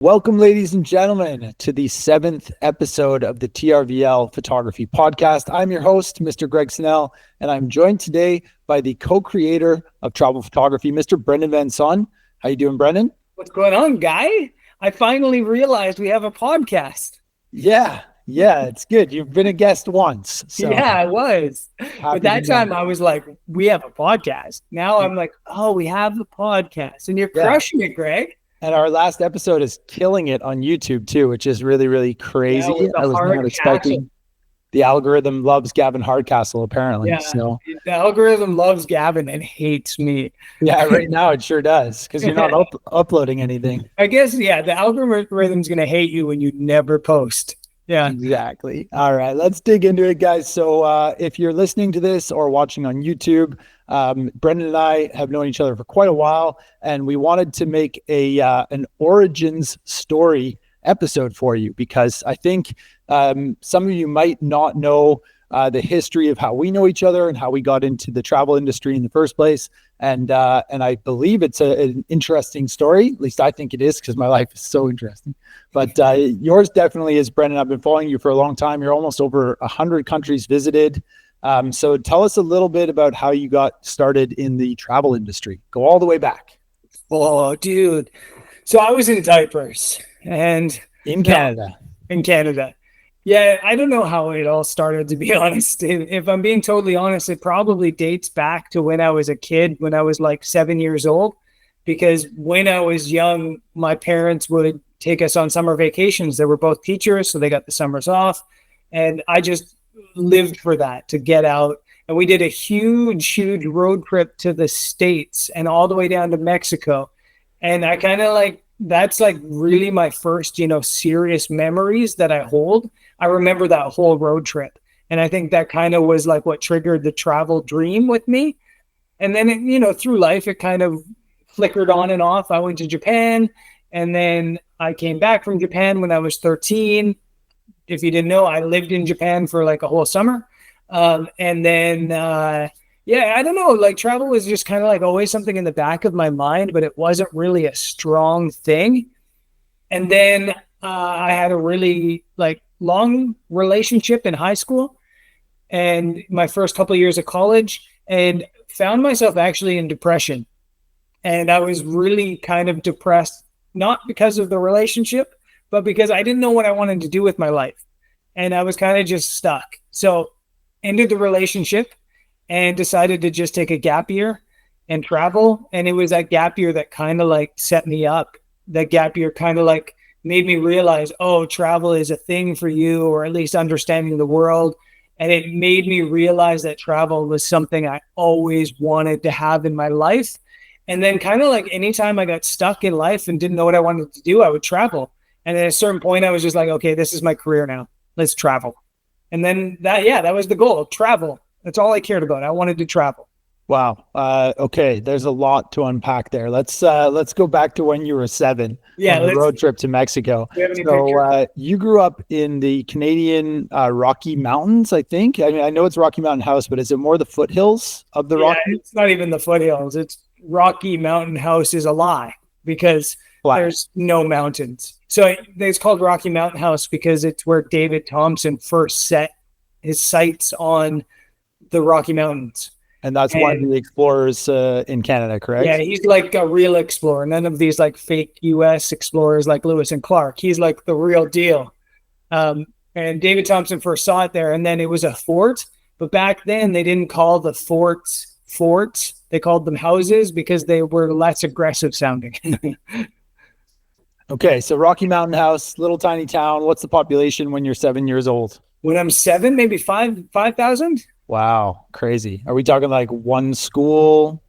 Welcome, ladies and gentlemen, to the 7th episode of the TRVL Photography Podcast. I'm your host, Mr. Greg Snell, and I'm joined today by the co-creator of travel photography, Mr. Brendan Van Son. How you doing, Brendan? What's going on, guy? I finally realized we have a podcast. Yeah, it's good. You've been a guest once. So yeah, I was. But that time I was like, we have a podcast. Now I'm like, oh, we have the podcast. And you're crushing it, Greg. And our last episode is killing it on YouTube too, which is really, really crazy. I was not expecting. The algorithm loves Gavin Hardcastle, apparently. Yeah, so the algorithm loves Gavin and hates me. Yeah, right now it sure does, because you're not uploading anything. I guess, the algorithm's going to hate you when you never post. Yeah, exactly. All right, let's dig into it, guys. So if you're listening to this or watching on YouTube, Brendan and I have known each other for quite a while, and we wanted to make an origins story episode for you, because I think some of you might not know the history of how we know each other and how we got into the travel industry in the first place. And I believe it's an interesting story. At least I think it is, because my life is so interesting. But yours definitely is, Brendan. I've been following you for a long time. You're almost over 100 countries visited. So tell us a little bit about how you got started in the travel industry. Go all the way back. Oh, dude. So I was in diapers and in Canada. Yeah, I don't know how it all started, to be honest. If I'm being totally honest, it probably dates back to when I was a kid, when I was like 7 years old, because when I was young, my parents would take us on summer vacations. They were both teachers, so they got the summers off. And I just lived for that, to get out. And we did a huge road trip to the States and all the way down to Mexico. And I kind of that's really my first, serious memories that I hold. I remember that whole road trip. And I think that kind of was like what triggered the travel dream with me. And then, through life, it kind of flickered on and off. I went to Japan, and then I came back from Japan when I was 13. If you didn't know, I lived in Japan for like a whole summer. And then, I don't know, travel was just kind of always something in the back of my mind, but it wasn't really a strong thing. And then I had a really long relationship in high school and my first couple of years of college, and found myself actually in depression. And I was really kind of depressed, not because of the relationship, but because I didn't know what I wanted to do with my life. And I was kind of just stuck. So ended the relationship and decided to just take a gap year and travel. And it was that gap year that kind of set me up. That gap year kind of made me realize, oh, travel is a thing for you, or at least understanding the world. And it made me realize that travel was something I always wanted to have in my life. And then kind of anytime I got stuck in life and didn't know what I wanted to do, I would travel. And at a certain point, I was just okay, this is my career now. Let's travel. And then that was the goal, travel. That's all I cared about. I wanted to travel. Wow. Okay. There's a lot to unpack there. Let's go back to when you were 7. Yeah. On the road trip to Mexico. So you grew up in the Canadian Rocky Mountains, I think. I mean, I know it's Rocky Mountain House, but is it more the foothills of the Rocky? It's not even the foothills. It's Rocky Mountain House is a lie, because there's no mountains. So it's called Rocky Mountain House because it's where David Thompson first set his sights on the Rocky Mountains. And that's one of the explorers in Canada, correct? Yeah, he's like a real explorer. None of these fake U.S. explorers like Lewis and Clark. He's the real deal. And David Thompson first saw it there, and then it was a fort. But back then, they didn't call the forts. They called them houses because they were less aggressive sounding. Okay, so Rocky Mountain House, little tiny town. What's the population when you're 7 years old? When I'm 7, maybe 5,000. Wow, crazy. Are we talking one school?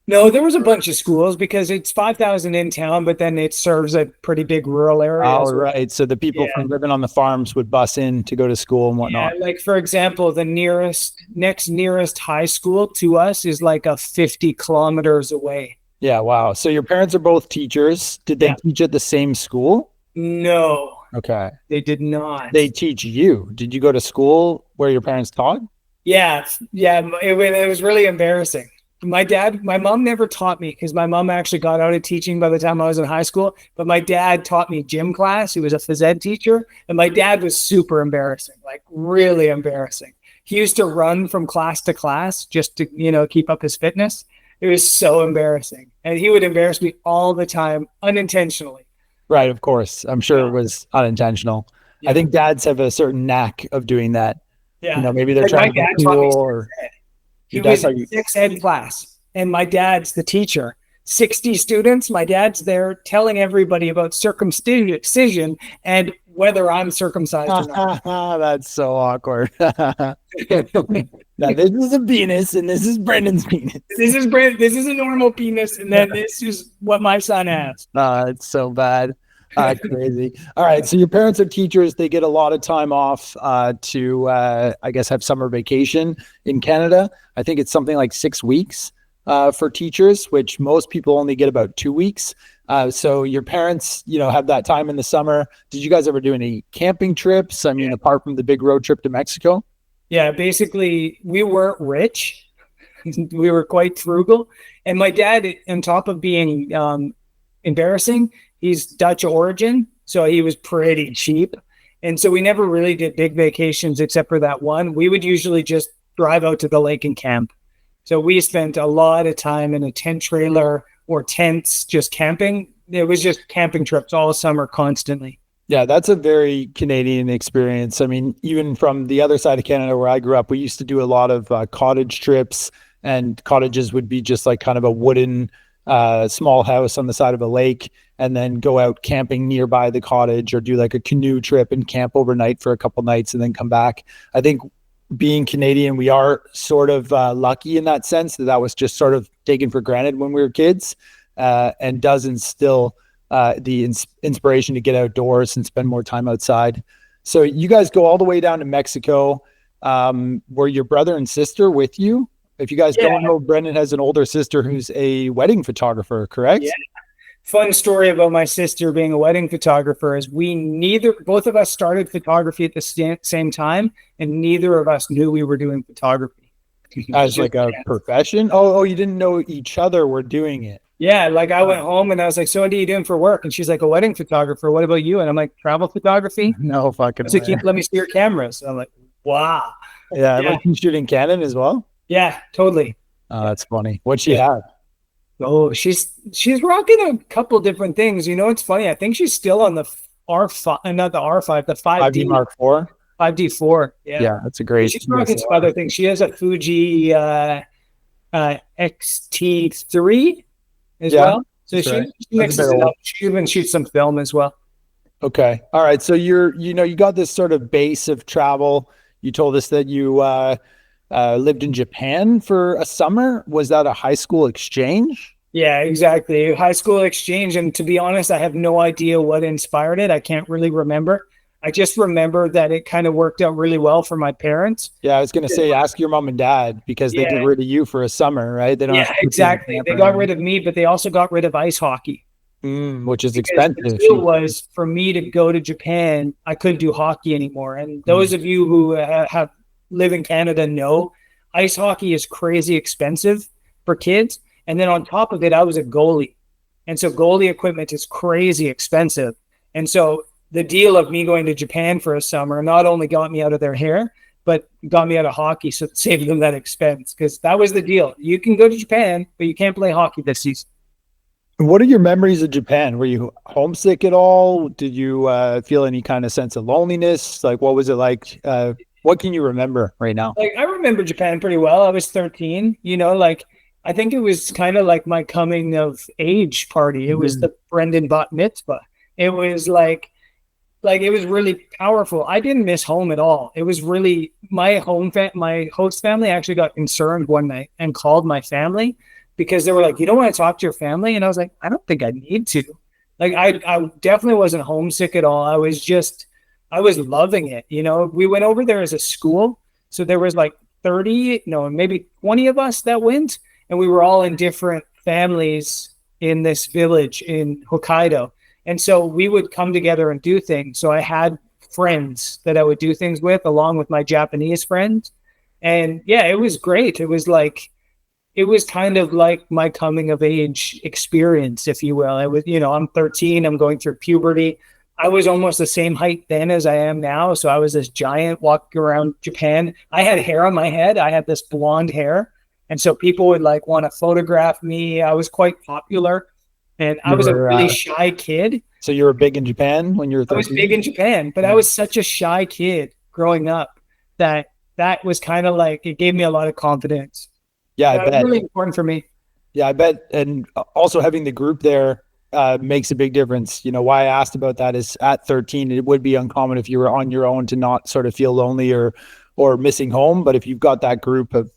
No, there was a bunch of schools because it's 5,000 in town, but then it serves a pretty big rural area. Oh, right. So the people from living on the farms would bus in to go to school and whatnot. Yeah, for example, the next nearest high school to us is a 50 kilometers away. Yeah, wow. So your parents are both teachers. Did they teach at the same school? No. Okay. They did not. They teach you. Did you go to school where your parents taught? Yeah. It was really embarrassing. my mom never taught me because my mom actually got out of teaching by the time I was in high school. But my dad taught me gym class. He was a phys ed teacher. And my dad was super embarrassing, like really embarrassing. He used to run from class to class just to, keep up his fitness. It was so embarrassing. And he would embarrass me all the time, unintentionally. Right. Of course. I'm sure it was unintentional. Yeah. I think dads have a certain knack of doing that. Yeah. Maybe they're trying to be cool or... He was in sex ed class, and my dad's the teacher. 60 students. My dad's there telling everybody about circumcision and whether I'm circumcised or not. That's so awkward. Now, this is a penis, and this is Brendan's penis. This is a normal penis, and then this is what my son has. It's so bad. Crazy. All right. So your parents are teachers. They get a lot of time off to, I guess, have summer vacation in Canada. I think it's something like 6 weeks for teachers, which most people only get about 2 weeks. So your parents, have that time in the summer. Did you guys ever do any camping trips? I mean, apart from the big road trip to Mexico? Yeah, basically, we weren't rich. We were quite frugal. And my dad, on top of being embarrassing, he's Dutch origin, so he was pretty cheap. And so we never really did big vacations except for that one. We would usually just drive out to the lake and camp. So we spent a lot of time in a tent trailer or tents just camping. It was just camping trips all summer constantly. Yeah, that's a very Canadian experience. I mean, even from the other side of Canada where I grew up, we used to do a lot of cottage trips, and cottages would be just like kind of a wooden small house on the side of a lake, and then go out camping nearby the cottage, or do like a canoe trip and camp overnight for a couple nights and then come back. I think being Canadian, we are sort of lucky in that sense that was just sort of taken for granted when we were kids, and does instill the inspiration to get outdoors and spend more time outside. So you guys go all the way down to Mexico. Were your brother and sister with you? If you guys don't know, Brendan has an older sister who's a wedding photographer, correct? Yeah. Fun story about my sister being a wedding photographer is both of us started photography at the same time, and neither of us knew we were doing photography. As like a profession? Oh, you didn't know each other were doing it. Yeah, like I went home and I was like, so what are you doing for work? And she's like, a wedding photographer. What about you? And I'm like, travel photography? No fucking way. So let me see your cameras. I'm like, wow. Yeah. Like you shooting Canon as well? Yeah, totally. Oh, that's funny. What'd she have? Oh, she's rocking a couple different things. It's funny. I think she's still on the R5, not the R5, the 5D Mark IV. 5D4. Yeah, that's a great. She's rocking some other things. She has a Fuji XT3 as well. So she mixes it up. She even shoots some film as well. Okay. All right. So you got this sort of base of travel. You told us that you lived in Japan for a summer. Was that a high school exchange? Yeah, exactly. High school exchange. And to be honest, I have no idea what inspired it. I can't really remember. I just remember that it kind of worked out really well for my parents. Yeah, I was going to say, ask your mom and dad, because they get rid of you for a summer, right? They don't. Yeah, exactly. They got rid of me, but they also got rid of ice hockey. Which is expensive. The deal was for me to go to Japan, I couldn't do hockey anymore. And those of you who live in Canada know ice hockey is crazy expensive for kids. And then on top of it, I was a goalie. And so goalie equipment is crazy expensive. And so the deal of me going to Japan for a summer not only got me out of their hair, but got me out of hockey. So it saved them that expense, because that was the deal. You can go to Japan, but you can't play hockey this season. What are your memories of Japan? Were you homesick at all? Did you feel any kind of sense of loneliness? Like, what was it like? What can you remember right now? Like, I remember Japan pretty well. I was 13, I think it was kind of like my coming of age party. It was the Brendan bat mitzvah. It was like it was really powerful. I didn't miss home at all. It was really my host family actually got concerned one night and called my family, because they were like, you don't want to talk to your family? And I was like, I don't think I need to. Like, I definitely wasn't homesick at all. I was loving it. We went over there as a school. So there was like maybe 20 of us that went. And we were all in different families in this village in Hokkaido. And so we would come together and do things. So I had friends that I would do things with, along with my Japanese friends. And yeah, it was great. It was like, it was kind of like my coming of age experience, if you will. It was, I'm 13, I'm going through puberty. I was almost the same height then as I am now. So I was this giant walking around Japan. I had hair on my head. I had this blonde hair. And so people would like want to photograph me. I was quite popular and I was a really shy kid. So you were big in Japan when you were 13? I was big in Japan, but I was such a shy kid growing up that was kind of like, it gave me a lot of confidence. Yeah, I bet. It's really important for me. Yeah, I bet. And also having the group there makes a big difference. Why I asked about that is at 13, it would be uncommon if you were on your own to not sort of feel lonely or missing home. But if you've got that group of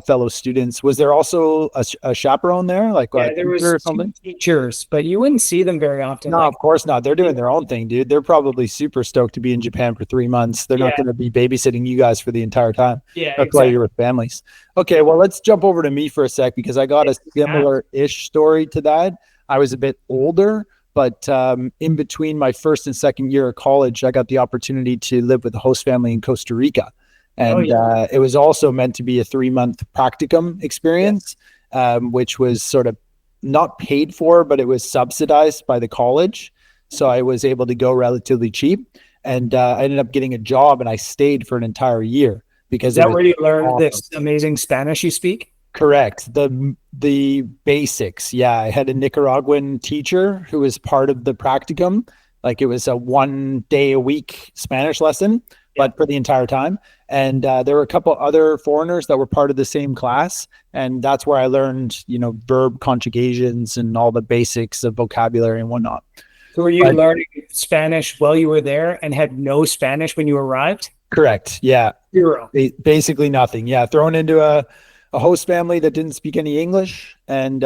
fellow students, was there also a chaperone there? Like there was some teachers, but you wouldn't see them very often. No, of course not. They're doing their own thing, dude. They're probably super stoked to be in Japan for 3 months. They're not going to be babysitting you guys for the entire time. Yeah, that's why you're with families. Okay, well, let's jump over to me for a sec because I got a similar-ish story to that. I was a bit older, but in between my first and second year of college, I got the opportunity to live with a host family in Costa Rica. And it was also meant to be a 3-month practicum experience, which was sort of not paid for, but it was subsidized by the college. So I was able to go relatively cheap. And I ended up getting a job and I stayed for an entire year. Because is that where you learned this amazing Spanish you speak? Correct. The basics. Yeah. I had a Nicaraguan teacher who was part of the practicum. Like it was a 1 day a week Spanish lesson, but for the entire time. And there were a couple other foreigners that were part of the same class. And that's where I learned, verb conjugations and all the basics of vocabulary and whatnot. So were you learning Spanish while you were there and had no Spanish when you arrived? Correct. Yeah. Zero. Basically nothing. Yeah. Thrown into a host family that didn't speak any English. And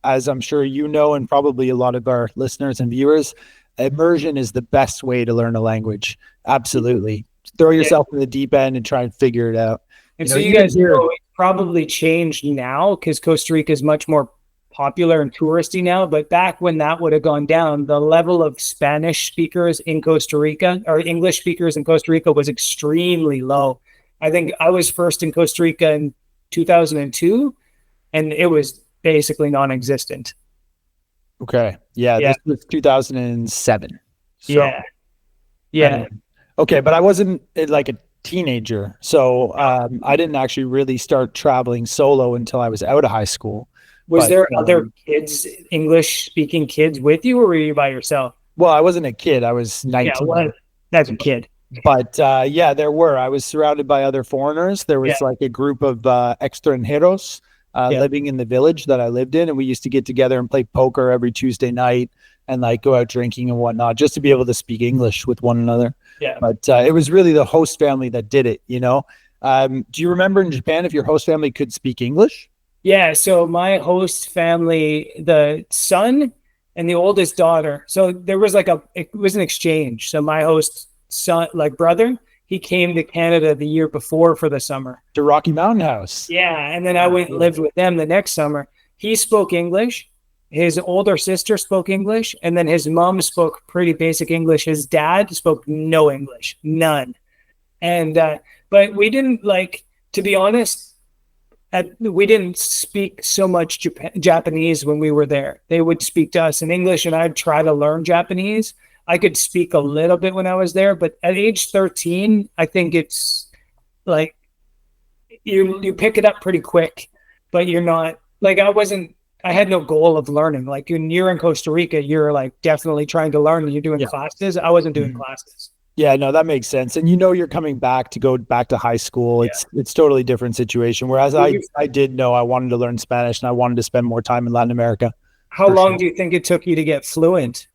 as I'm sure you know, and probably a lot of our listeners and viewers, immersion is the best way to learn a language. Absolutely. Throw yourself in the deep end and try and figure it out. And so you guys know it's probably changed now because Costa Rica is much more popular and touristy now. But back when that would have gone down, the level of Spanish speakers in Costa Rica or English speakers in Costa Rica was extremely low. I think I was first in Costa Rica in 2002 and it was basically non-existent. Okay. Yeah. This was 2007. So, yeah. Okay, but I wasn't like a teenager, so I didn't actually really start traveling solo until I was out of high school. Was there other kids, English-speaking kids with you, or were you by yourself? Well, I wasn't a kid. I was 19. Yeah, well, that's a kid. But there were. I was surrounded by other foreigners. There was like a group of extranjeros living in the village that I lived in, and we used to get together and play poker every Tuesday night and like go out drinking and whatnot, just to be able to speak English with one another. Yeah. But it was really the host family that did it, Do you remember in Japan if your host family could speak English? Yeah. So my host family, the son and the oldest daughter. So there was it was an exchange. So my host son, brother, he came to Canada the year before for the summer. To Rocky Mountain House. Yeah. And then I went and lived with them the next summer. He spoke English. His older sister spoke English, and then his mom spoke pretty basic English. His dad spoke no English, none. And but we didn't to be honest, we didn't speak so much Japanese when we were there. They would speak to us in English, and I'd try to learn Japanese. I could speak a little bit when I was there, but at age 13, I think it's like you pick it up pretty quick, but you're not I had no goal of learning. Like when you're in Costa Rica, you're definitely trying to learn and you're doing classes. I wasn't doing classes. Yeah, no, that makes sense. And you're coming back to go back to high school. It's totally different situation. Whereas I did know I wanted to learn Spanish and I wanted to spend more time in Latin America. How long do you think it took you to get fluent?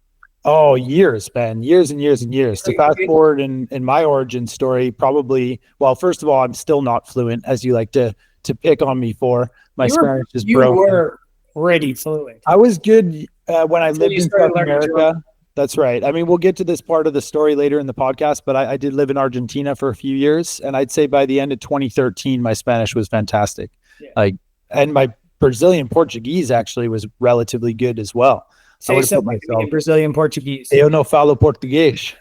Oh, years, Ben. Years and years and years. To fast forward in my origin story, probably, well, first of all, I'm still not fluent, as you like to pick on me for. My Spanish is broken. You were already fluent. I was good when I lived in South America. That's right. I mean, we'll get to this part of the story later in the podcast, but I did live in Argentina for a few years. And I'd say by the end of 2013, my Spanish was fantastic. Yeah. And my Brazilian Portuguese actually was relatively good as well. Say something in Brazilian Portuguese. Eu não falo português.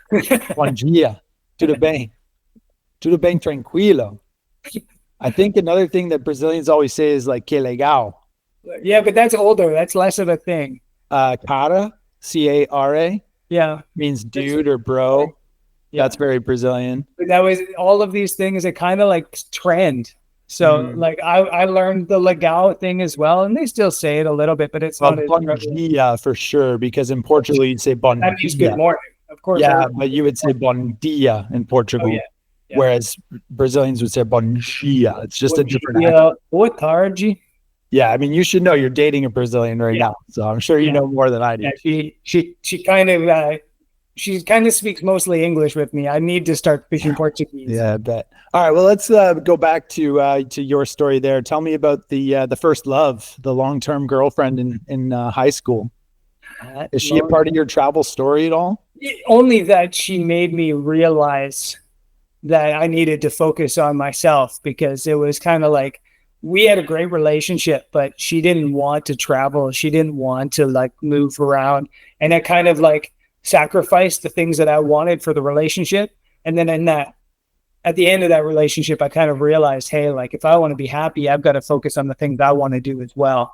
Bom dia. Tudo bem? Tudo bem, tranquilo. I think another thing that Brazilians always say is like que legal. Yeah, but that's older. That's less of a thing. Cara, C-A-R-A, Yeah. means dude or bro. Yeah. That's very Brazilian. But that was all of these things that kind of like trend. So like I learned the legal thing as well, and they still say it a little bit, but it's Well, not as bom dia for sure, because in Portugal you'd say bon that means dia. good morning. Of course. Yeah, but you would say bon dia in Portugal, Oh, yeah. Yeah. whereas Brazilians would say bon dia. It's just a different accent. Yeah. Boa tarde. Yeah, I mean, you should know you're dating a Brazilian right now, so I'm sure you know more than I do. Yeah, she kind of speaks mostly English with me. I need to start speaking Portuguese. Yeah, I bet. All right, well, let's go back to your story there. Tell me about the first love, the long-term girlfriend in high school. Is she a part of your travel story at all? Only that she made me realize that I needed to focus on myself, because it was kind of like we had a great relationship, but she didn't want to travel. She didn't want to like move around. And I kind of like sacrificed the things that I wanted for the relationship. And then at the end of that relationship, I kind of realized, hey, like if I want to be happy, I've got to focus on the things I want to do as well.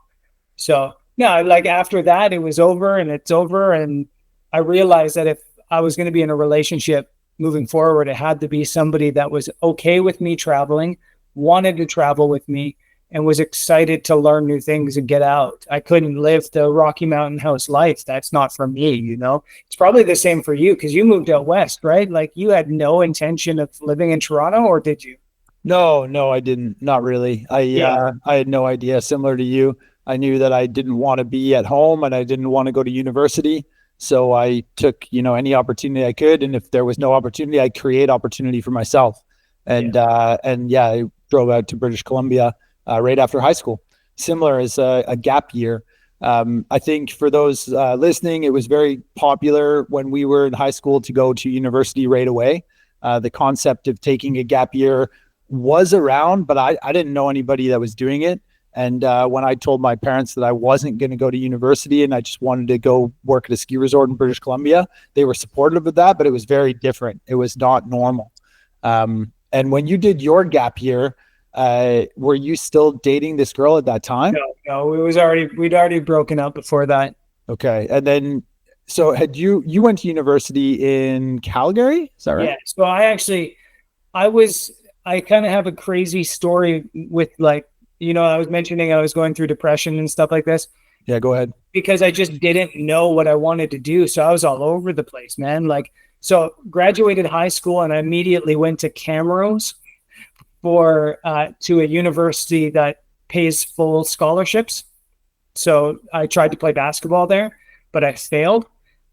So yeah, like after that, it was over and it's over. And I realized that if I was going to be in a relationship moving forward, it had to be somebody that was okay with me traveling, wanted to travel with me, and was excited to learn new things and get out. I couldn't live the Rocky Mountain house life. That's not for me, you know? It's probably the same for you, because you moved out west, right? Like you had no intention of living in Toronto, or did you? No, I didn't. Not really. I had no idea. Similar to you, I knew that I didn't want to be at home and I didn't want to go to university. So I took, any opportunity I could. And if there was no opportunity, I'd create opportunity for myself. And I drove out to British Columbia right after high school, similar as a gap year. I think for those listening, it was very popular when we were in high school to go to university right away. The concept of taking a gap year was around, but I didn't know anybody that was doing it. And when I told my parents that I wasn't going to go to university and I just wanted to go work at a ski resort in British Columbia, they were supportive of that, but it was very different. It was not normal. And when you did your gap year, were you still dating this girl at that time? No, we'd already broken up before that. Okay. And then, so you went to university in Calgary? Is that right? Yeah. So I kind of have a crazy story with like, I was mentioning I was going through depression and stuff like this. Yeah, go ahead. Because I just didn't know what I wanted to do. So I was all over the place, man. Like, so graduated high school and I immediately went to Camrose to a university that pays full scholarships. So I tried to play basketball there, but I failed.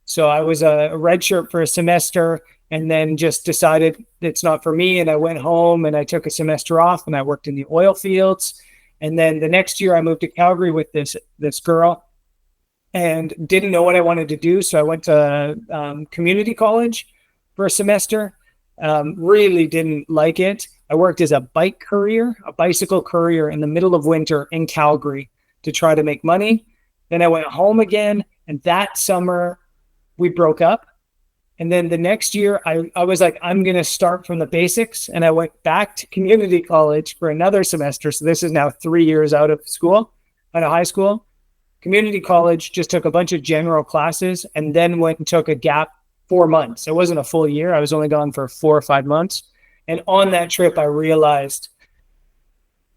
So I was a redshirt for a semester and then just decided it's not for me. And I went home and I took a semester off and I worked in the oil fields. And then the next year I moved to Calgary with this girl and didn't know what I wanted to do. So I went to community college for a semester. Really didn't like it. I worked as a bicycle courier in the middle of winter in Calgary to try to make money. Then I went home again. And that summer we broke up. And then the next year I was like, I'm going to start from the basics. And I went back to community college for another semester. So this is now 3 years out of high school. Community college, just took a bunch of general classes and then went and took a gap 4 months. It wasn't a full year. I was only gone for 4 or 5 months. And on that trip, I realized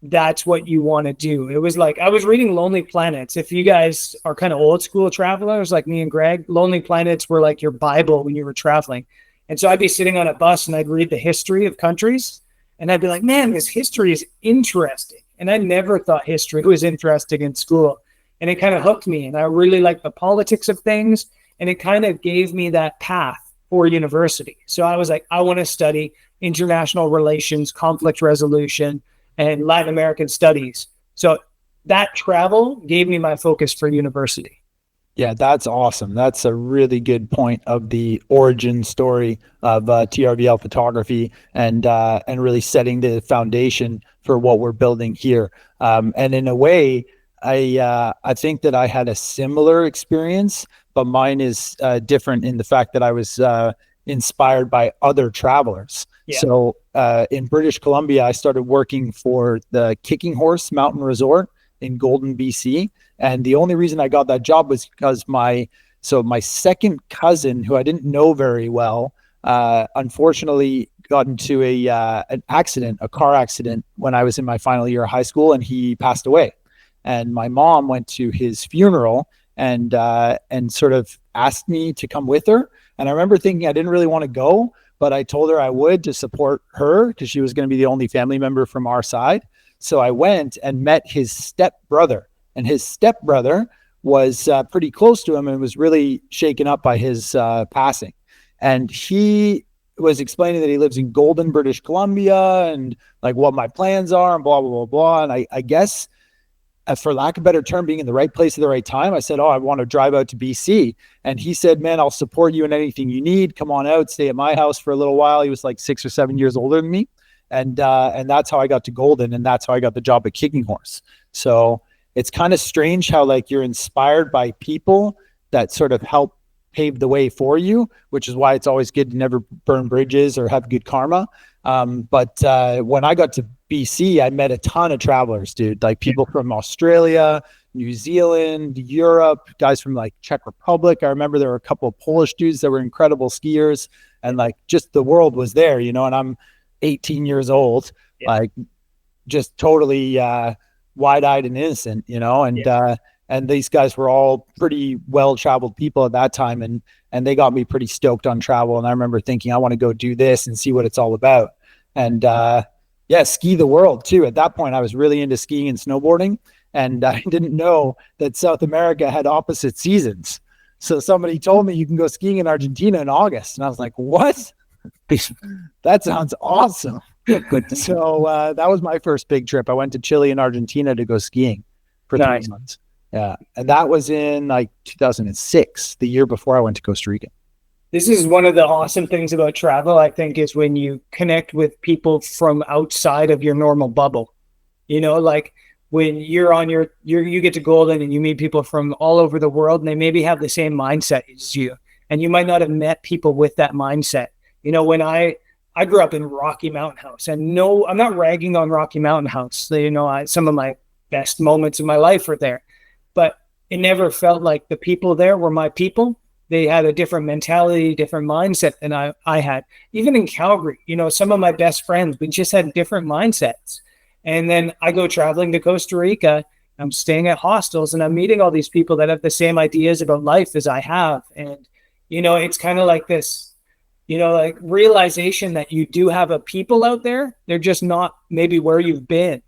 that's what you want to do. It was like, I was reading Lonely Planets. If you guys are kind of old school travelers like me and Greg, Lonely Planets were like your Bible when you were traveling. And so I'd be sitting on a bus and I'd read the history of countries and I'd be like, man, this history is interesting. And I never thought history was interesting in school. And it kind of hooked me. And I really liked the politics of things. And it kind of gave me that path for university. So I was like, I want to study international relations, conflict resolution, and Latin American studies. So that travel gave me my focus for university. Yeah, that's awesome. That's a really good point of the origin story of TRVL photography and really setting the foundation for what we're building here. And in a way, I think that I had a similar experience, but mine is different in the fact that I was inspired by other travelers. Yeah. So in British Columbia, I started working for the Kicking Horse Mountain Resort in Golden, BC. And the only reason I got that job was because my second cousin, who I didn't know very well, unfortunately got into an accident, a car accident, when I was in my final year of high school, and he passed away. And my mom went to his funeral and sort of asked me to come with her. And I remember thinking I didn't really want to go, but I told her I would to support her because she was going to be the only family member from our side. So I went and met his stepbrother, and his stepbrother was pretty close to him and was really shaken up by his passing. And he was explaining that he lives in Golden, British Columbia, and like what my plans are and blah, blah, blah, blah. And I guess, for lack of a better term, being in the right place at the right time, I said, oh, I want to drive out to BC. And he said, man, I'll support you in anything you need. Come on out, stay at my house for a little while. He was like 6 or 7 years older than me. And that's how I got to Golden, and that's how I got the job at Kicking Horse. So it's kind of strange how like you're inspired by people that sort of help pave the way for you, which is why it's always good to never burn bridges or have good karma. But when I got to BC, I met a ton of travelers, dude, like people from Australia, New Zealand, Europe, guys from like Czech Republic. I remember there were a couple of Polish dudes that were incredible skiers, and like just the world was there, you know, and I'm 18 years old, like just totally wide-eyed and innocent, you know, and these guys were all pretty well-traveled people at that time, and they got me pretty stoked on travel. And I remember thinking, I want to go do this and see what it's all about. And ski the world too. At that point, I was really into skiing and snowboarding, and I didn't know that South America had opposite seasons. So somebody told me you can go skiing in Argentina in August, and I was like, what? That sounds awesome. So that was my first big trip. I went to Chile and Argentina to go skiing for 3 months. Yeah. And that was in like 2006, the year before I went to Costa Rica. This is one of the awesome things about travel, I think, is when you connect with people from outside of your normal bubble. You know, like when you're on you get to Golden and you meet people from all over the world, and they maybe have the same mindset as you, and you might not have met people with that mindset. You know, when I grew up in Rocky Mountain House, and no, I'm not ragging on Rocky Mountain House. You know, some of my best moments of my life were there, but it never felt like the people there were my people. They had a different mentality, different mindset than I had. Even in Calgary, you know, some of my best friends, we just had different mindsets. And then I go traveling to Costa Rica, I'm staying at hostels, and I'm meeting all these people that have the same ideas about life as I have. And, you know, it's kind of like this, you know, like realization that you do have a people out there. They're just not maybe where you've been.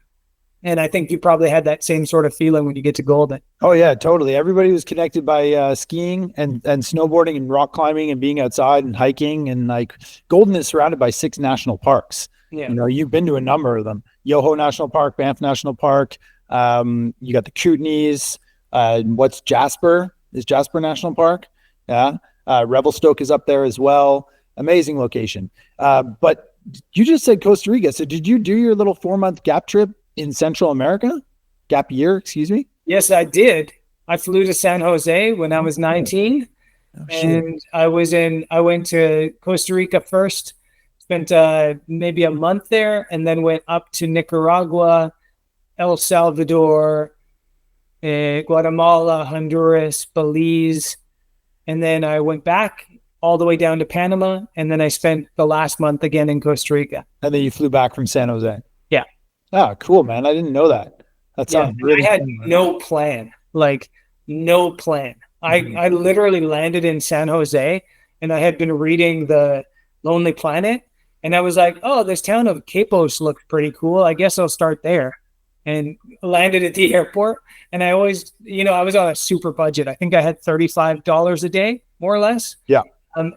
And I think you probably had that same sort of feeling when you get to Golden. Oh yeah, totally. Everybody was connected by skiing and snowboarding and rock climbing and being outside and hiking. And like Golden is surrounded by 6 national parks. Yeah. You know, you've been to a number of them. Yoho National Park, Banff National Park. You got the Kootenays. What's Jasper? Is Jasper National Park? Yeah. Revelstoke is up there as well. Amazing location. But you just said Costa Rica. So did you do your little 4-month gap trip in Central America? Gap year, excuse me? Yes, I did. I flew to San Jose when I was 19. And I went to Costa Rica first, spent maybe a month there, and then went up to Nicaragua, El Salvador, Guatemala, Honduras, Belize. And then I went back all the way down to Panama. And then I spent the last month again in Costa Rica. And then you flew back from San Jose. Yeah. Oh, cool, man. I didn't know that. That sounds really I had fun, no plan, like no plan. I literally landed in San Jose, and I had been reading the Lonely Planet, and I was like, oh, this town of Capos looks pretty cool. I guess I'll start there. And landed at the airport. And I always, you know, I was on a super budget. I think I had $35 a day, more or less. Yeah.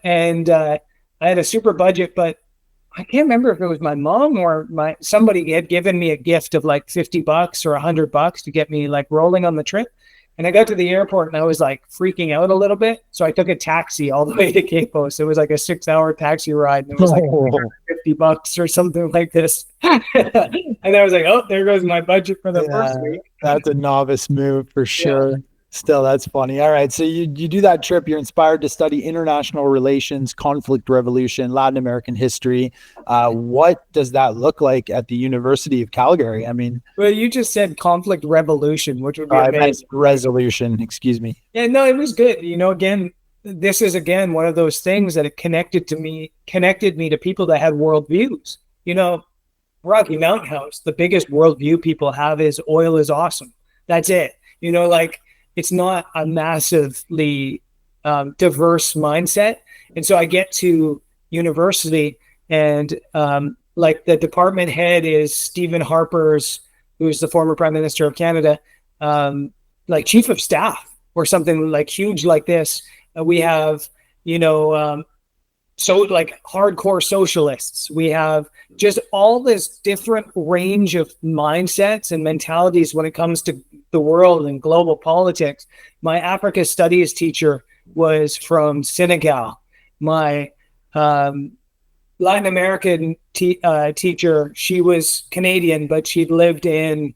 And I had a super budget, but I can't remember if it was my mom or somebody had given me a gift of like $50 or $100 to get me like rolling on the trip. And I got to the airport and I was like freaking out a little bit. So I took a taxi all the way to Capos. It was like a 6-hour taxi ride. And it was like $50 or something like this. And I was like, oh, there goes my budget for the first week. That's a novice move for sure. Still, that's funny. All right. So you do that trip. You're inspired to study international relations, conflict resolution, Latin American history. What does that look like at the University of Calgary? I mean, Well, you just said conflict revolution, which would be I meant amazing. resolution. Excuse me. Yeah, no, it was good. Again, this is again one of those things that it connected me to people that had worldviews. Rocky Mountain House, the biggest worldview people have is oil is awesome. That's it. Like it's not a massively diverse mindset. And so I get to university and like the department head is Stephen Harper's, who's the former Prime Minister of Canada, like chief of staff or something like huge like this. We have, so like hardcore socialists. We have just all this different range of mindsets and mentalities when it comes to the world and global politics. My Africa studies teacher was from Senegal. My Latin American teacher, she was Canadian, but she'd lived in,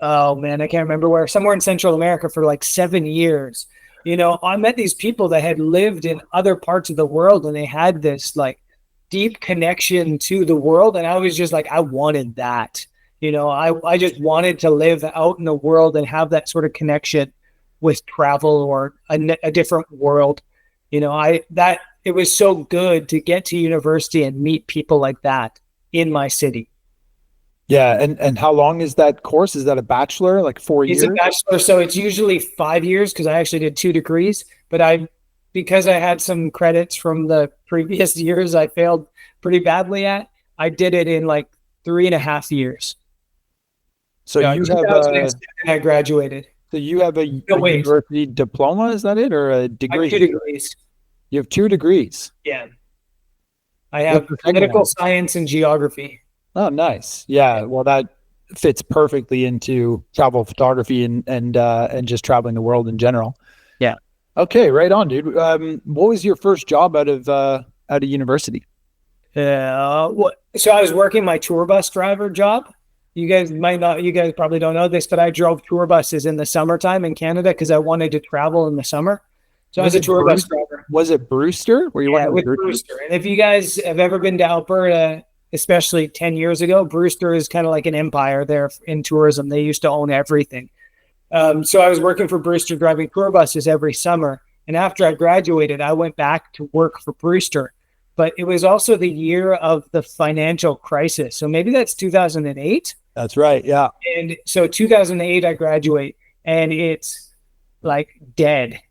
oh man, I can't remember where, somewhere in Central America for like 7 years. I met these people that had lived in other parts of the world and they had this like deep connection to the world. And I was just like, I wanted that. I just wanted to live out in the world and have that sort of connection with travel or a different world. It was so good to get to university and meet people like that in my city. Yeah. And how long is that course? Is that a bachelor, like 4 years? It's a bachelor, so it's usually 5 years because I actually did 2 degrees. But because I had some credits from the previous years I failed pretty badly at, I did it in like 3.5 years. So you have I graduated. So you have a university diploma, is that it, or a degree? I have 2 degrees. You have 2 degrees. Yeah. I have political science and geography. Oh, nice. Yeah. Well, that fits perfectly into travel photography and just traveling the world in general. Yeah. Okay. Right on, dude. What was your first job out of university? So I was working my tour bus driver job. You guys probably don't know this, but I drove tour buses in the summertime in Canada because I wanted to travel in the summer. So I was a tour bus driver. Was it Brewster? Were you working with Brewster? And if you guys have ever been to Alberta, especially 10 years ago, Brewster is kind of like an empire there in tourism. They used to own everything. So I was working for Brewster driving tour buses every summer. And after I graduated, I went back to work for Brewster. But it was also the year of the financial crisis. So maybe that's 2008. That's right. Yeah. And so 2008, I graduate and it's like dead.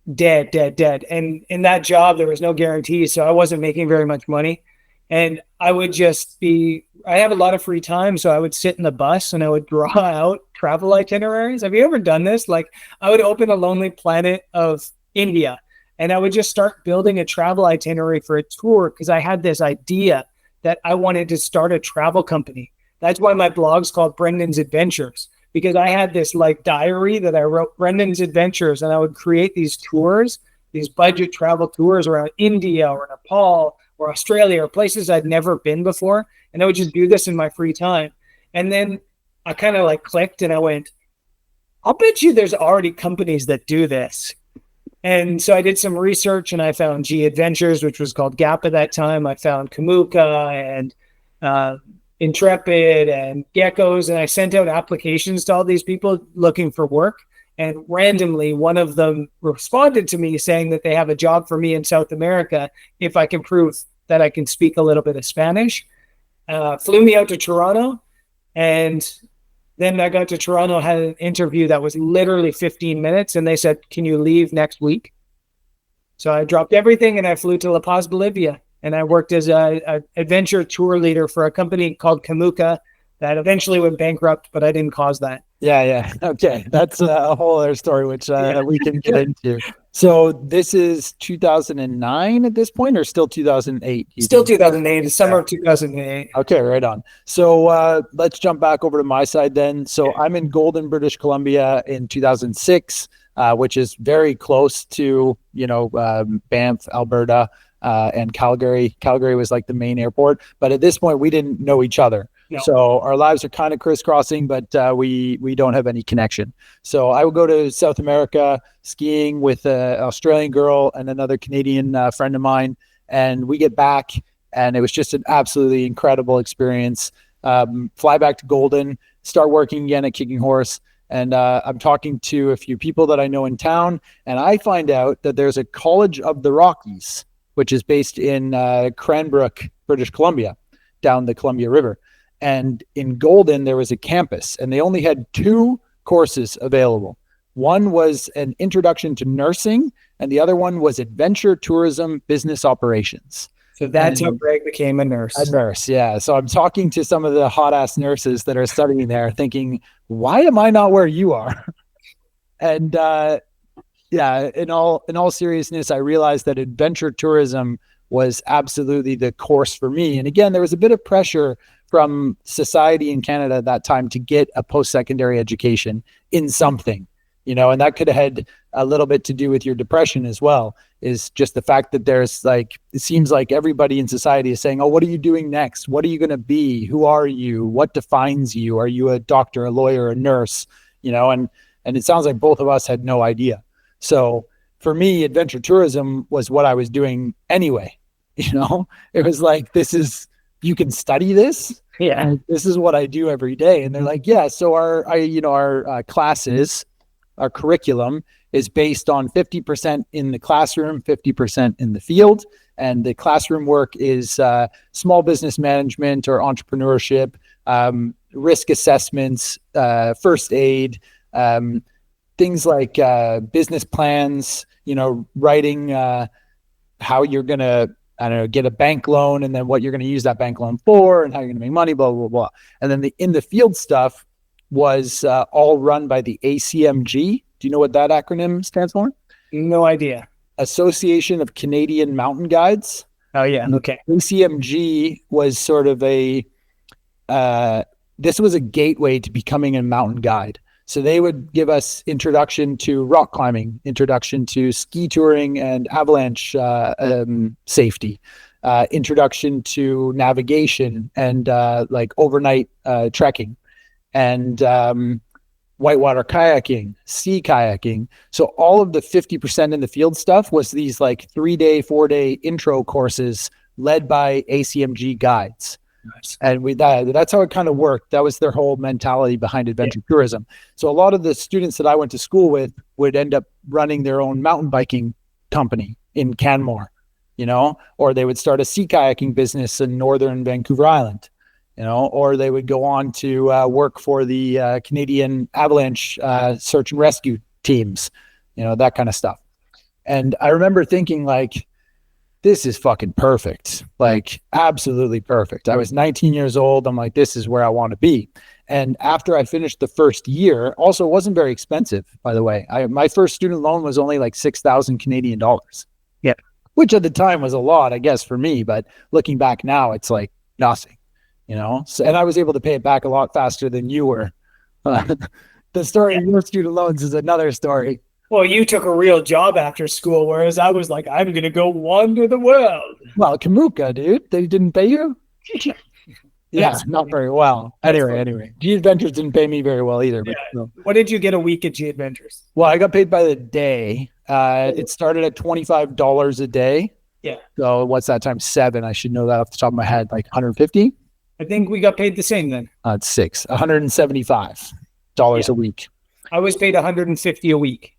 And in that job, there was no guarantees. So I wasn't making very much money. And I would I have a lot of free time. So I would sit in the bus and I would draw out travel itineraries. Have you ever done this? Like I would open a Lonely Planet of India and I would just start building a travel itinerary for a tour because I had this idea that I wanted to start a travel company. That's why my blog's called Brendan's Adventures, because I had this like diary that I wrote, Brendan's Adventures, and I would create these tours, these budget travel tours around India or Nepal or Australia or places I'd never been before. And I would just do this in my free time. And then I kind of like clicked and I went, I'll bet you there's already companies that do this. And so I did some research and I found G Adventures, which was called Gap at that time. I found Kamuka and Intrepid and Geckos. And I sent out applications to all these people looking for work. And randomly, one of them responded to me saying that they have a job for me in South America if I can prove that I can speak a little bit of Spanish. Flew me out to Toronto. And then I got to Toronto, had an interview that was literally 15 minutes. And they said, can you leave next week? So I dropped everything and I flew to La Paz, Bolivia. And I worked as a adventure tour leader for a company called Kamuka that eventually went bankrupt, but I didn't cause that. Yeah. Okay. That's a whole other story, which we can get into. So this is 2009 at this point, or still 2008? Still 2008, the summer of 2008. Okay, right on. So let's jump back over to my side then. So I'm in Golden, British Columbia in 2006, which is very close to, Banff, Alberta, and Calgary. Calgary was like the main airport. But at this point, we didn't know each other. No. So our lives are kind of crisscrossing, but we don't have any connection. So I would go to South America skiing with an Australian girl and another Canadian friend of mine, and we get back, and it was just an absolutely incredible experience. Fly back to Golden, start working again at Kicking Horse, and I'm talking to a few people that I know in town, and I find out that there's a College of the Rockies, which is based in Cranbrook, British Columbia, down the Columbia River. And in Golden, there was a campus, and they only had 2 courses available. One was an introduction to nursing, and the other one was adventure tourism business operations. So that's how Greg became a nurse. A nurse, yeah. So I'm talking to some of the hot ass nurses that are studying there, thinking, why am I not where you are? And yeah, in all seriousness, I realized that adventure tourism was absolutely the course for me. And again, there was a bit of pressure from society in Canada at that time to get a post-secondary education in something, and that could have had a little bit to do with your depression as well, is just the fact that there's it seems like everybody in society is saying, oh, what are you doing next? What are you going to be? Who are you? What defines you? Are you a doctor, a lawyer, a nurse? And it sounds like both of us had no idea. So for me, adventure tourism was what I was doing anyway. It was like, you can study this. Yeah. And this is what I do every day. And they're like, yeah. So our classes, our curriculum is based on 50% in the classroom, 50% in the field. And the classroom work is small business management or entrepreneurship, risk assessments, first aid, things like business plans, writing how you're going to, get a bank loan, and then what you're going to use that bank loan for, and how you're going to make money, blah, blah, blah. And then the in the field stuff was all run by the ACMG. Do you know what that acronym stands for? No idea. Association of Canadian Mountain Guides. Oh, yeah. Okay. ACMG was sort of this was a gateway to becoming a mountain guide. So they would give us introduction to rock climbing, introduction to ski touring and avalanche safety, introduction to navigation and overnight trekking, and whitewater kayaking, sea kayaking. So all of the 50% in the field stuff was these 3-day, 4-day intro courses led by ACMG guides. Nice. And that's how it kind of worked. That was their whole mentality behind adventure tourism. So a lot of the students that I went to school with would end up running their own mountain biking company in Canmore, or they would start a sea kayaking business in northern Vancouver Island, or they would go on to work for the Canadian avalanche search and rescue teams, that kind of stuff. And I remember thinking this is fucking perfect. Absolutely perfect. I was 19 years old. I'm like, this is where I want to be. And after I finished the first year, also it wasn't very expensive, by the way. My first student loan was only 6,000 Canadian dollars. Yeah. Which at the time was a lot, I guess, for me. But looking back now, it's nothing, So, and I was able to pay it back a lot faster than you were. The story of your student loans is another story. Well, you took a real job after school, whereas I was like, I'm going to go wander the world. Well, Kamuka, dude, they didn't pay you? Yeah, not very well. Anyway, G Adventures didn't pay me very well either. But, What did you get a week at G Adventures? Well, I got paid by the day. It started at $25 a day. Yeah. So what's that times 7? I should know that off the top of my head, 150? I think we got paid the same then. It's $175 a week. I was paid $150 a week.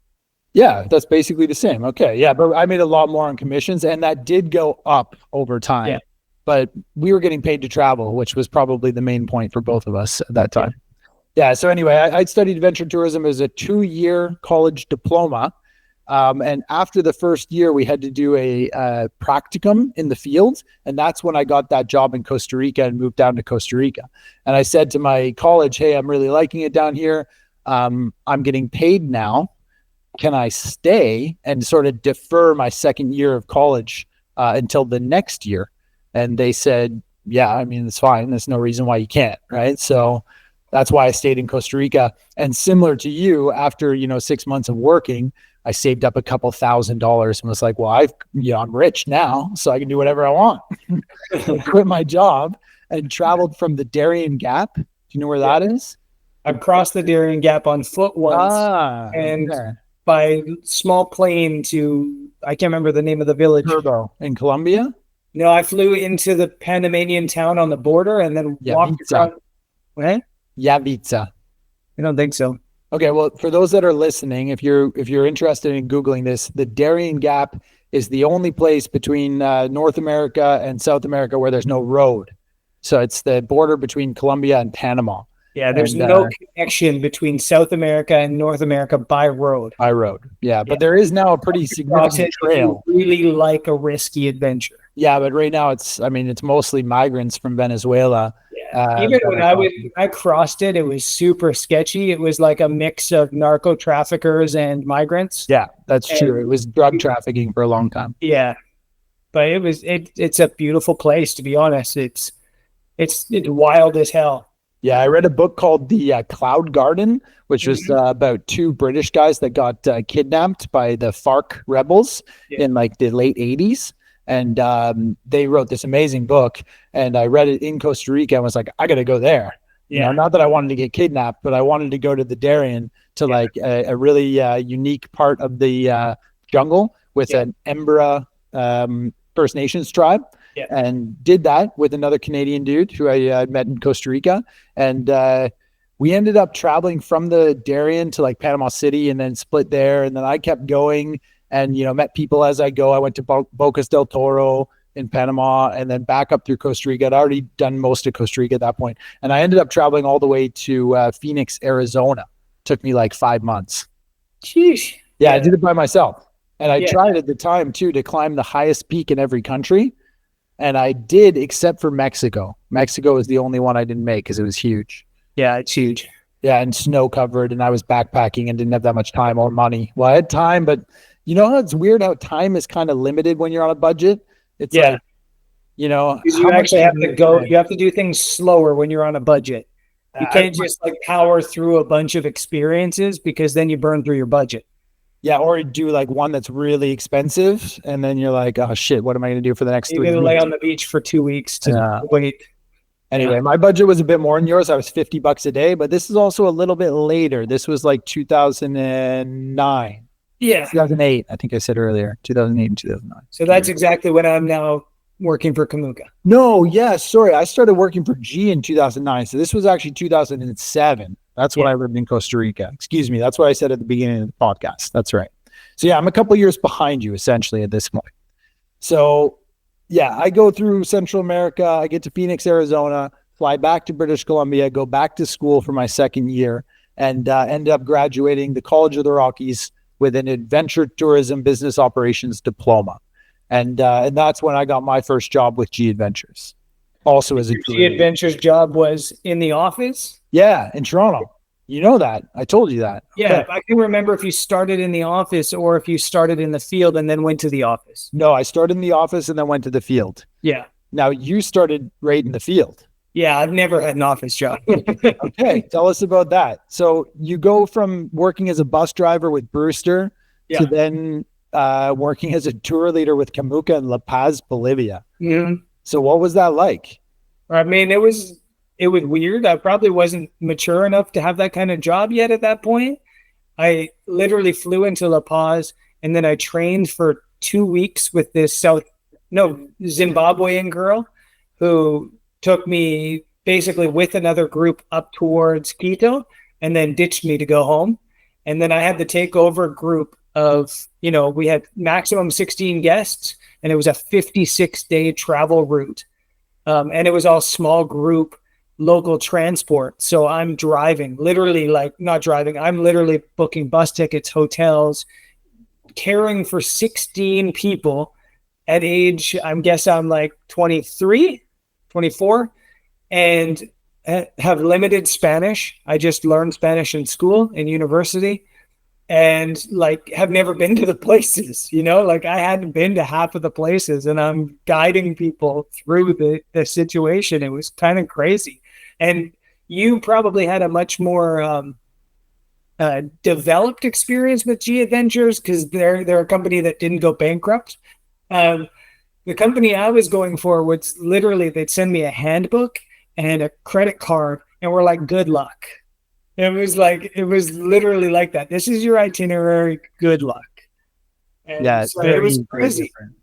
Yeah, that's basically the same. Okay, yeah, but I made a lot more on commissions, and that did go up over time. Yeah. But we were getting paid to travel, which was probably the main point for both of us at that time. Yeah, so anyway, I studied adventure tourism as a 2-year college diploma. And after the first year, we had to do a practicum in the field, and that's when I got that job in Costa Rica and moved down to Costa Rica. And I said to my college, hey, I'm really liking it down here. I'm getting paid now. Can I stay and sort of defer my second year of college until the next year? And they said, yeah, I mean, it's fine. There's no reason why you can't, right? So that's why I stayed in Costa Rica. And similar to you, after, 6 months of working, I saved up a couple $1,000s and was like, well, I'm rich now, so I can do whatever I want. Quit my job and traveled from the Darien Gap. Do you know where that is? I've crossed the Darien Gap on foot once, and okay. by small plane to, I can't remember the name of the village. Turbo in Colombia. No, I flew into the Panamanian town on the border and then walked around. What? Yavitsa. I don't think so. Okay, well, for those that are listening, if you're interested in Googling this, the Darien Gap is the only place between North America and South America where there's no road. So it's the border between Colombia and Panama. Yeah, there's no connection between South America and North America by road. By road, yeah. But there is now a pretty significant trail. Really like a risky adventure. Yeah, but right now it's mostly migrants from Venezuela. Yeah. Even when I crossed it, it was super sketchy. It was like a mix of narco traffickers and migrants. Yeah, that's true. It was drug trafficking for a long time. Yeah, but it's a beautiful place, to be honest. It's wild as hell. Yeah, I read a book called The Cloud Garden, which was about two British guys that got kidnapped by the FARC rebels in like the late 80s. And they wrote this amazing book, and I read it in Costa Rica and was like, I got to go there. Yeah. You know, not that I wanted to get kidnapped, but I wanted to go to the Darien to like a really unique part of the jungle with an Embra First Nations tribe. Yeah. And did that with another Canadian dude who I met in Costa Rica. And we ended up traveling from the Darien to like Panama City and then split there. And then I kept going and, you know, met people as I go. I went to Bocas del Toro in Panama and then back up through Costa Rica. I'd already done most of Costa Rica at that point. And I ended up traveling all the way to Phoenix, Arizona. Took me like 5 months. Sheesh. Yeah, I did it by myself. And I tried at the time too to climb the highest peak in every country. And I did, except for Mexico. Mexico is the only one I didn't make because it was huge. Yeah, it's huge. Yeah, and snow covered, and I was backpacking and didn't have that much time or money. Well, I had time, but you know how it's weird how time is kind of limited when you're on a budget? It's like, you know. You actually have to go, you have to do things slower when you're on a budget. You can't just like power through a bunch of experiences because then you burn through your budget. Yeah, or do like one that's really expensive, and then you're like, oh shit, what am I going to do for the next 3 weeks? You're going to lay on the beach for 2 weeks to wait. Anyway, my budget was a bit more than yours. I was $50 a day, but this is also a little bit later. This was like 2009. Yeah. 2008, I think I said earlier. 2008 and 2009. So that's exactly when I'm now working for Kamuka. No, yeah, sorry. I started working for G in 2009. So this was actually 2007. That's when I lived in Costa Rica. Excuse me. That's what I said at the beginning of the podcast. That's right. So yeah, I'm a couple of years behind you essentially at this point. So yeah, I go through Central America. I get to Phoenix, Arizona, fly back to British Columbia, go back to school for my second year, and end up graduating the College of the Rockies with an adventure tourism business operations diploma. And that's when I got my first job with G Adventures. Also as a G Adventures job was in the office? Yeah, in Toronto. You know that. I told you that. Yeah, okay. I can remember if you started in the office or if you started in the field and then went to the office. No, I started in the office and then went to the field. Yeah. Now you started right in the field. Yeah, I've never had an office job. Okay, tell us about that. So you go from working as a bus driver with Brewster to then working as a tour leader with Kamuka in La Paz, Bolivia. Mm-hmm. So what was that like? I mean, it was weird. I probably wasn't mature enough to have that kind of job yet at that point. I literally flew into La Paz and then I trained for 2 weeks with this Zimbabwean girl who took me basically with another group up towards Quito and then ditched me to go home. And then I had to take over a group of, we had maximum 16 guests and it was a 56-day travel route. And it was all small group local transport. So I'm driving, I'm literally booking bus tickets, hotels, caring for 16 people at age, I'm like 23, 24, and have limited Spanish. I just learned Spanish in school, in university, and have never been to the places, I hadn't been to half of the places, and I'm guiding people through the situation. It was kind of crazy. And you probably had a much more developed experience with G Adventures because they're a company that didn't go bankrupt. The company I was going for was literally, they'd send me a handbook and a credit card, and we're like, good luck. It was literally like that. This is your itinerary. Good luck. And Yeah, so it was very crazy. different.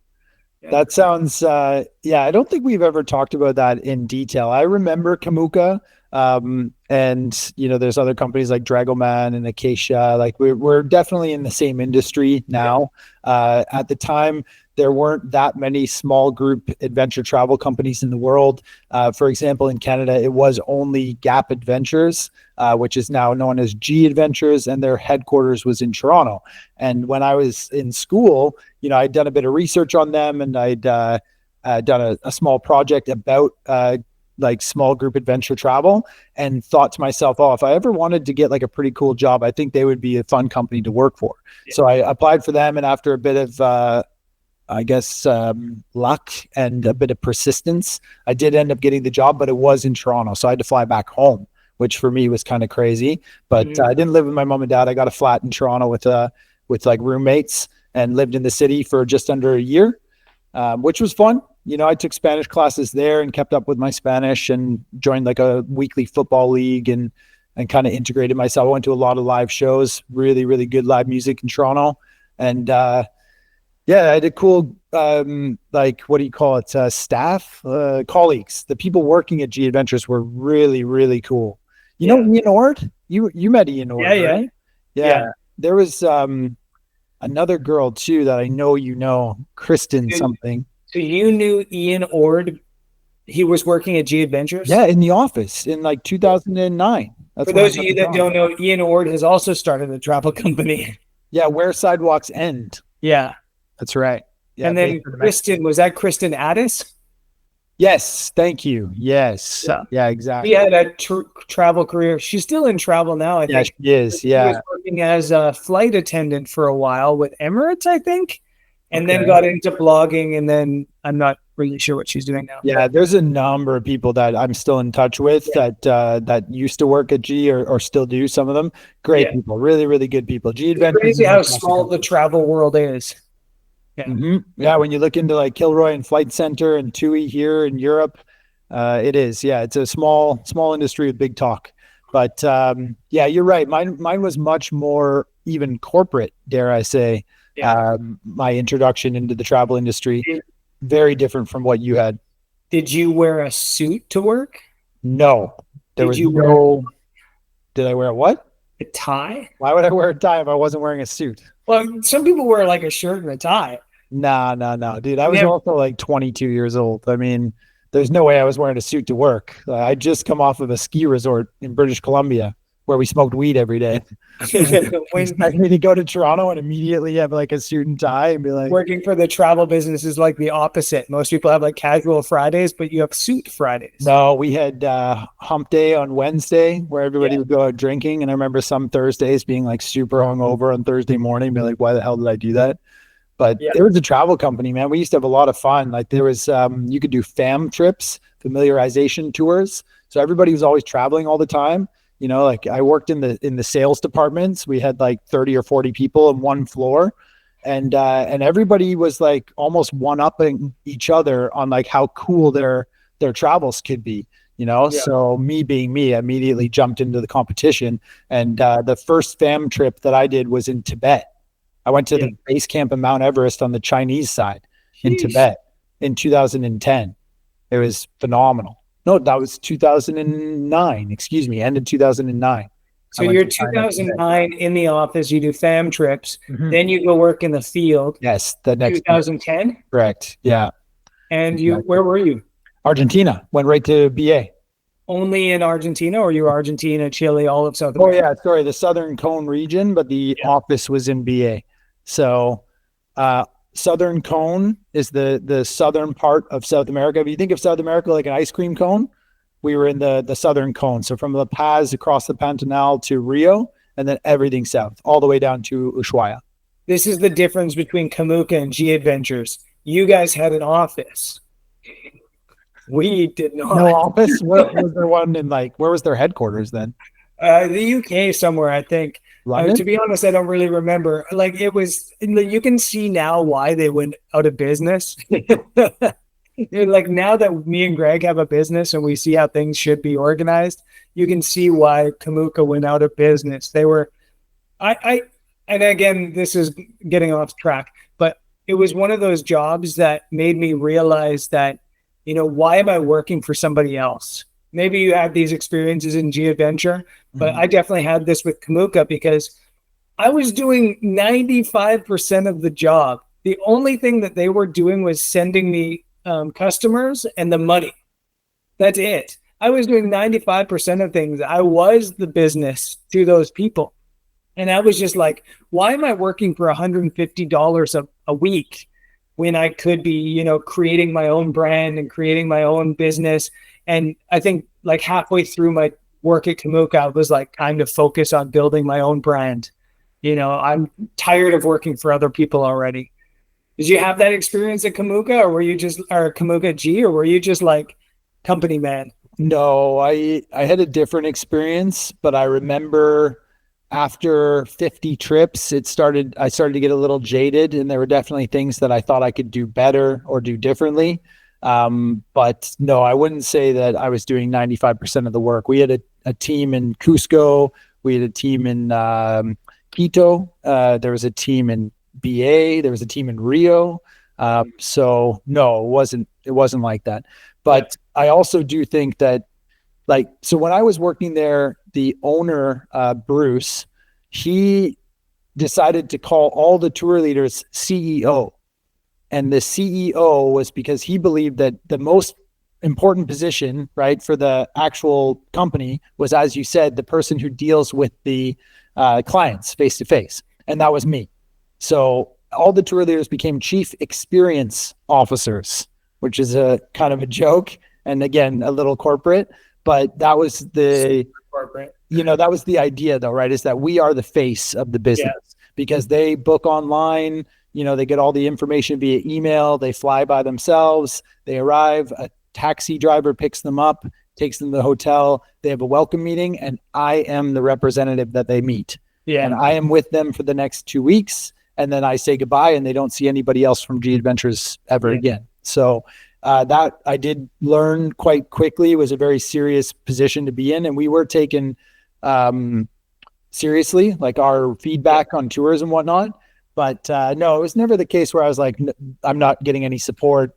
Yeah. That sounds, yeah, I don't think we've ever talked about that in detail. I remember Kamuka, and there's other companies like Dragoman and Acacia. Like we're definitely in the same industry now. At the time, there weren't that many small group adventure travel companies in the world. For example, in Canada, it was only Gap Adventures, which is now known as G Adventures, and their headquarters was in Toronto. And when I was in school, I'd done a bit of research on them, and I'd done a small project about like small group adventure travel, and thought to myself, oh, if I ever wanted to get like a pretty cool job, I think they would be a fun company to work for. Yeah. So I applied for them, and after a bit of I guess luck and a bit of persistence, I did end up getting the job, but it was in Toronto, so I had to fly back home, which for me was kind of crazy. But I didn't live with my mom and dad. I got a flat in Toronto with like roommates, and lived in the city for just under a year, which was fun. I took Spanish classes there and kept up with my Spanish, and joined like a weekly football league, and kind of integrated myself. I went to a lot of live shows, really, really good live music in Toronto. And yeah, I did cool, like, what do you call it? Staff, colleagues. The people working at G Adventures were really, really cool. You know Ian Ord? You met Ian Ord, right? Yeah. There was another girl too that I know, Kristen something. So you knew Ian Ord? He was working at G Adventures? Yeah, in the office in like 2009. For those of you that don't know, Ian Ord has also started a travel company. Yeah, Where Sidewalks End. Yeah. That's right. Yeah, and then Kristen, was that Kristen Addis? Yes, thank you. Yes. Yeah, exactly. She had a travel career. She's still in travel now, I think. Yeah, she is. Yeah. She was working as a flight attendant for a while with Emirates, I think, and then got into blogging, and then I'm not really sure what she's doing now. Yeah, there's a number of people that I'm still in touch with that used to work at G or still do, some of them. Great people, really, really good people. G Adventures. It's crazy how small the travel world is. Yeah. Mm-hmm. Yeah, when you look into like Kilroy and Flight Center and TUI here in Europe, it is. Yeah, it's a small industry with big talk. But yeah, you're right. Mine was much more even corporate, dare I say. Yeah. My introduction into the travel industry, very different from what you had. Did you wear a suit to work? No. Did I wear a what? A tie? Why would I wear a tie if I wasn't wearing a suit? Well, some people wear like a shirt and a tie. No, dude. I was also like 22 years old. I mean, there's no way I was wearing a suit to work. I just come off of a ski resort in British Columbia where we smoked weed every day. Expect me to go to Toronto and immediately have like a suit and tie and be like, working for the travel business is like the opposite. Most people have like casual Fridays, but you have suit Fridays. No, we had hump day on Wednesday where everybody would go out drinking. And I remember some Thursdays being like super hungover on Thursday morning, be like, why the hell did I do that? But there was a travel company, man. We used to have a lot of fun. Like there was, you could do fam trips, familiarization tours. So everybody was always traveling all the time. Like I worked in the sales departments. We had like 30 or 40 people in one floor, and everybody was like almost one-upping each other on like how cool their travels could be. So me being me, I immediately jumped into the competition. And the first fam trip that I did was in Tibet. I went to the base camp of Mount Everest on the Chinese side in Tibet in 2010. It was phenomenal. No, that was 2009. Excuse me, ended 2009. So you're 2009 in the office. You do fam trips. Mm-hmm. Then you go work in the field. Yes, the next 2010. Correct. Yeah. And where were you? Argentina. Went right to BA. Only in Argentina, or you were Argentina, Chile, all of South America? Oh yeah, sorry, the Southern Cone region, but the office was in BA. So, Southern Cone is the southern part of South America. If you think of South America like an ice cream cone, we were in the Southern Cone. So from La Paz across the Pantanal to Rio, and then everything south, all the way down to Ushuaia. This is the difference between Kamuka and G Adventures. You guys had an office. We did not. No office? What was there one in where was their headquarters then? The UK somewhere, I think. London? To be honest, I don't really remember. Like it was, you can see now why they went out of business. Like now that me and Greg have a business and we see how things should be organized, you can see why Kamuka went out of business. They were, and again, this is getting off track, but it was one of those jobs that made me realize that, why am I working for somebody else? Maybe you had these experiences in G Adventure, but I definitely had this with Kamuka because I was doing 95% of the job. The only thing that they were doing was sending me customers and the money. That's it. I was doing 95% of things. I was the business to those people. And I was just like, why am I working for $150 a week when I could be, creating my own brand and creating my own business? And I think like halfway through my work at Kamuka, I was like, time to focus on building my own brand. I'm tired of working for other people already. Did you have that experience at Kamuka, or Kamuka G, or were you just like company man? No, I had a different experience, but I remember after 50 trips, I started to get a little jaded, and there were definitely things that I thought I could do better or do differently. But no, I wouldn't say that I was doing 95% of the work. We had a team in Cusco. We had a team in Quito. There was a team in BA. There was a team in Rio. So no, it wasn't like that. But I also do think that, so when I was working there, the owner, Bruce, he decided to call all the tour leaders CEO. And the CEO was because he believed that the most important position, right, for the actual company was, as you said, the person who deals with the clients face to face. And that was me. So all the tour leaders became chief experience officers, which is a kind of a joke. And again, a little corporate, but that was that was the idea though, right? Is that we are the face of the business because they book online, they get all the information via email, they fly by themselves, they arrive, a taxi driver picks them up, takes them to the hotel, they have a welcome meeting, and I am the representative that they meet. Yeah. And I am with them for the next 2 weeks, and then I say goodbye and they don't see anybody else from G Adventures ever again. So that I did learn quite quickly was a very serious position to be in. And we were taken seriously, like our feedback on tours and whatnot. But no, it was never the case where I was like, I'm not getting any support,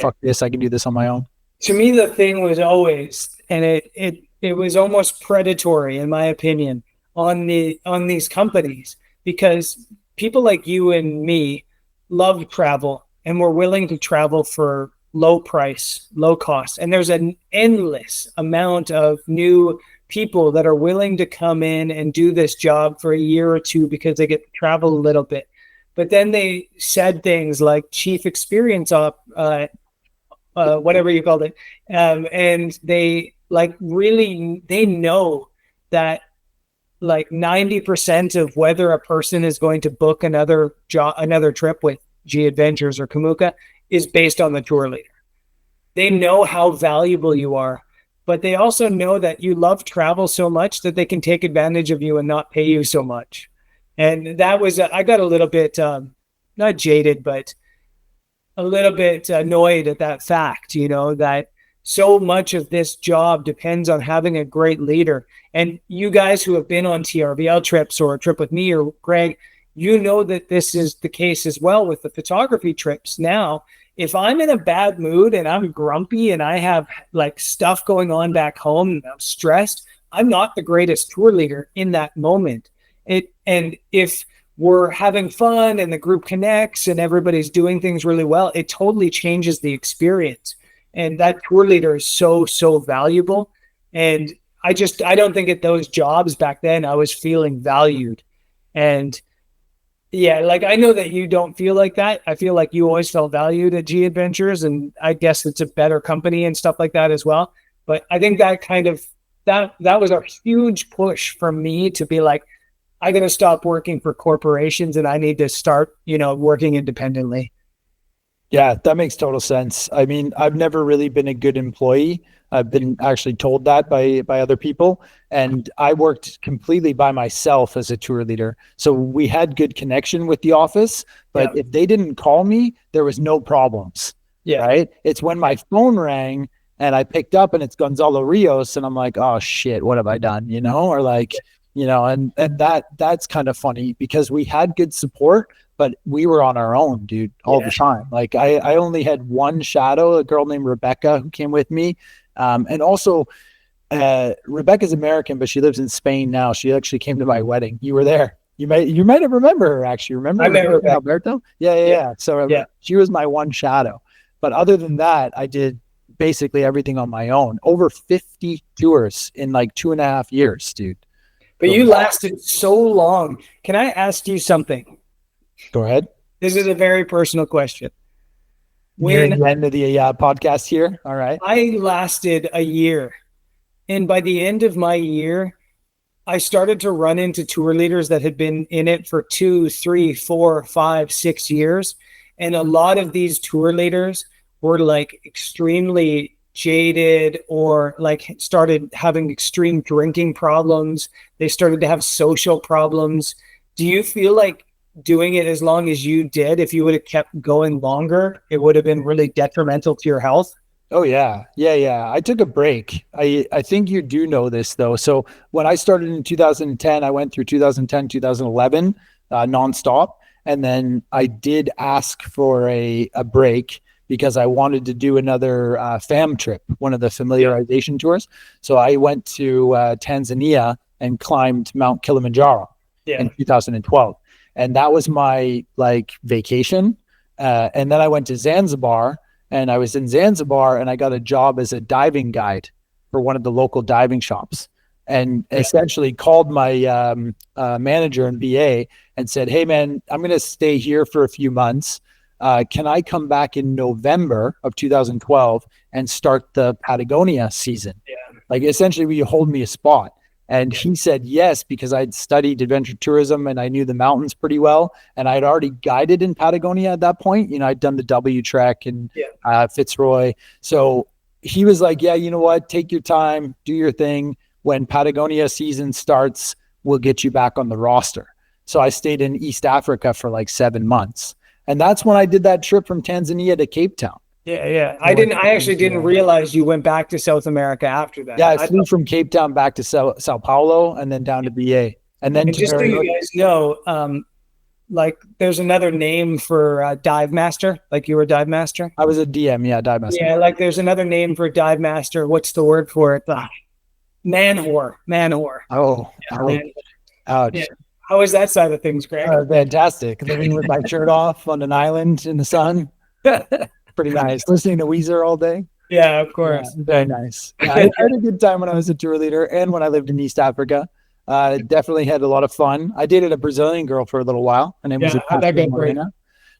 fuck this, I can do this on my own. To me, the thing was always, and it was almost predatory in my opinion on these companies, because people like you and me love travel and we're willing to travel for low price, low cost. And there's an endless amount of new people that are willing to come in and do this job for a year or two because they get to travel a little bit. But then they said things like chief experience whatever you called it. And they they know that like 90% of whether a person is going to book another trip with G Adventures or Kamuka is based on the tour leader. They know how valuable you are, but they also know that you love travel so much that they can take advantage of you and not pay you so much. And that was, I got a little bit, not jaded, but a little bit annoyed at that fact, that so much of this job depends on having a great leader. And you guys who have been on TRVL trips or a trip with me or Greg, that this is the case as well with the photography trips. Now, if I'm in a bad mood and I'm grumpy and I have like stuff going on back home and I'm stressed, I'm not the greatest tour leader in that moment. And if we're having fun and the group connects and everybody's doing things really well, it totally changes the experience. And that tour leader is so, so valuable. And I don't think at those jobs back then, I was feeling valued. And yeah, like I know that you don't feel like that. I feel like you always felt valued at G Adventures, and I guess it's a better company and stuff like that as well. But I think that kind of, that was a huge push for me to be like, I got to stop working for corporations and I need to start, working independently. Yeah, that makes total sense. I mean, I've never really been a good employee. I've been actually told that by other people, and I worked completely by myself as a tour leader. So we had good connection with the office, but Yeah. if they didn't call me, there was no problems. Yeah. Right? It's when my phone rang and I picked up and it's Gonzalo Rios and I'm like, "Oh shit, what have I done?" Or like, and that's kind of funny because we had good support, but we were on our own, dude, all the Yeah. time. Like I only had one shadow, a girl named Rebecca who came with me. And also Rebecca's American, but she lives in Spain now. She actually came to my wedding. You were there. You might have remember her actually. Remember I met Rebecca Rebecca. Alberto? Yeah. So Yeah. she was my one shadow. But other than that, I did basically everything on my own. Over 50 tours in like 2.5 years, dude. But you lasted so long. Can I ask you something? Go ahead. This is a very personal question. Nearing When the end of the podcast here. All right. I lasted a year, and by the end of my year, I started to run into tour leaders that had been in it for 2, 3, 4, 5, 6 years. And a lot of these tour leaders were like extremely jaded or like started having extreme drinking problems. They started to have social problems. Do you feel like doing it as long as you did, if you would have kept going longer, it would have been really detrimental to your health? Oh yeah. I took a break. I think you do know this though. So when I started in 2010, I went through 2010, 2011, nonstop, and then I did ask for a break because I wanted to do another fam trip, one of the familiarization tours. So I went to Tanzania and climbed Mount Kilimanjaro Yeah. in 2012, and that was my like vacation. And then I went to Zanzibar and I was in Zanzibar and I got a job as a diving guide for one of the local diving shops and essentially called my manager and BA and said, "Hey man, I'm going to stay here for a few months. Can I come back in November of 2012 and start the Patagonia season?" Yeah. Like essentially, will you hold me a spot? And he said yes, because I'd studied adventure tourism and I knew the mountains pretty well. And I'd already guided in Patagonia at that point. I'd done the W Trek and Fitzroy. So he was like, "Yeah, you know what? Take your time, do your thing. When Patagonia season starts, we'll get you back on the roster." So I stayed in East Africa for like 7 months. And that's when I did that trip from Tanzania to Cape Town. Yeah. I actually didn't realize you went back to South America after that. Yeah, I flew from Cape Town back to Sao Paulo and then down to BA. And then just so you guys know, like there's another name for dive master. Like you were a dive master. I was a DM, dive master. Yeah, like there's another name for dive master. What's the word for it? Man whore. Oh, ouch. Yeah. How is that side of things, Greg? Fantastic. Living with my shirt off on an island in the sun. Pretty nice. Listening to Weezer all day. Yeah, of course. Yeah, very nice. Yeah, I had a good time when I was a tour leader and when I lived in East Africa. Definitely had a lot of fun. I dated a Brazilian girl for a little while. Her name was Marina.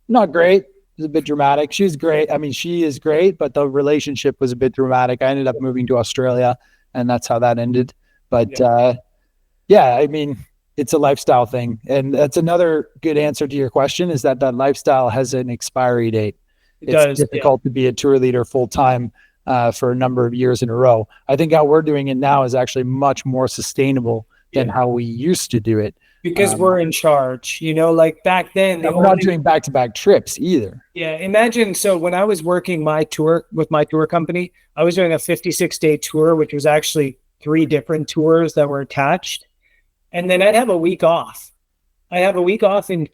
Not great. It was a bit dramatic. She was great. I mean, she is great, but the relationship was a bit dramatic. I ended up moving to Australia, and that's how that ended. But I mean, it's a lifestyle thing. And that's another good answer to your question, is that lifestyle has an expiry date. It's difficult to be a tour leader full time for a number of years in a row. I think how we're doing it now is actually much more sustainable than how we used to do it. Because we're in charge, like back then. We're not doing back-to-back trips either. Yeah. Imagine, so when I was working my tour with my tour company, I was doing a 56-day tour, which was actually 3 different tours that were attached. And then I'd have a week off. I'd have a week off in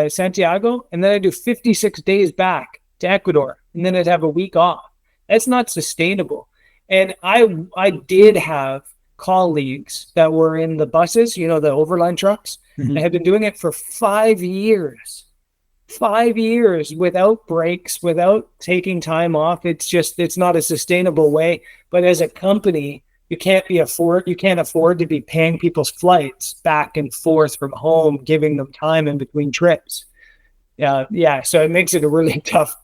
Santiago, and then I'd do 56 days back to Ecuador, and then I'd have a week off. That's not sustainable. And I did have colleagues that were in the buses, the overland trucks. They had been doing it for 5 years. 5 years without breaks, without taking time off. It's not a sustainable way. But as a company, you can't afford to be paying people's flights back and forth from home, giving them time in between trips. So it makes it a really tough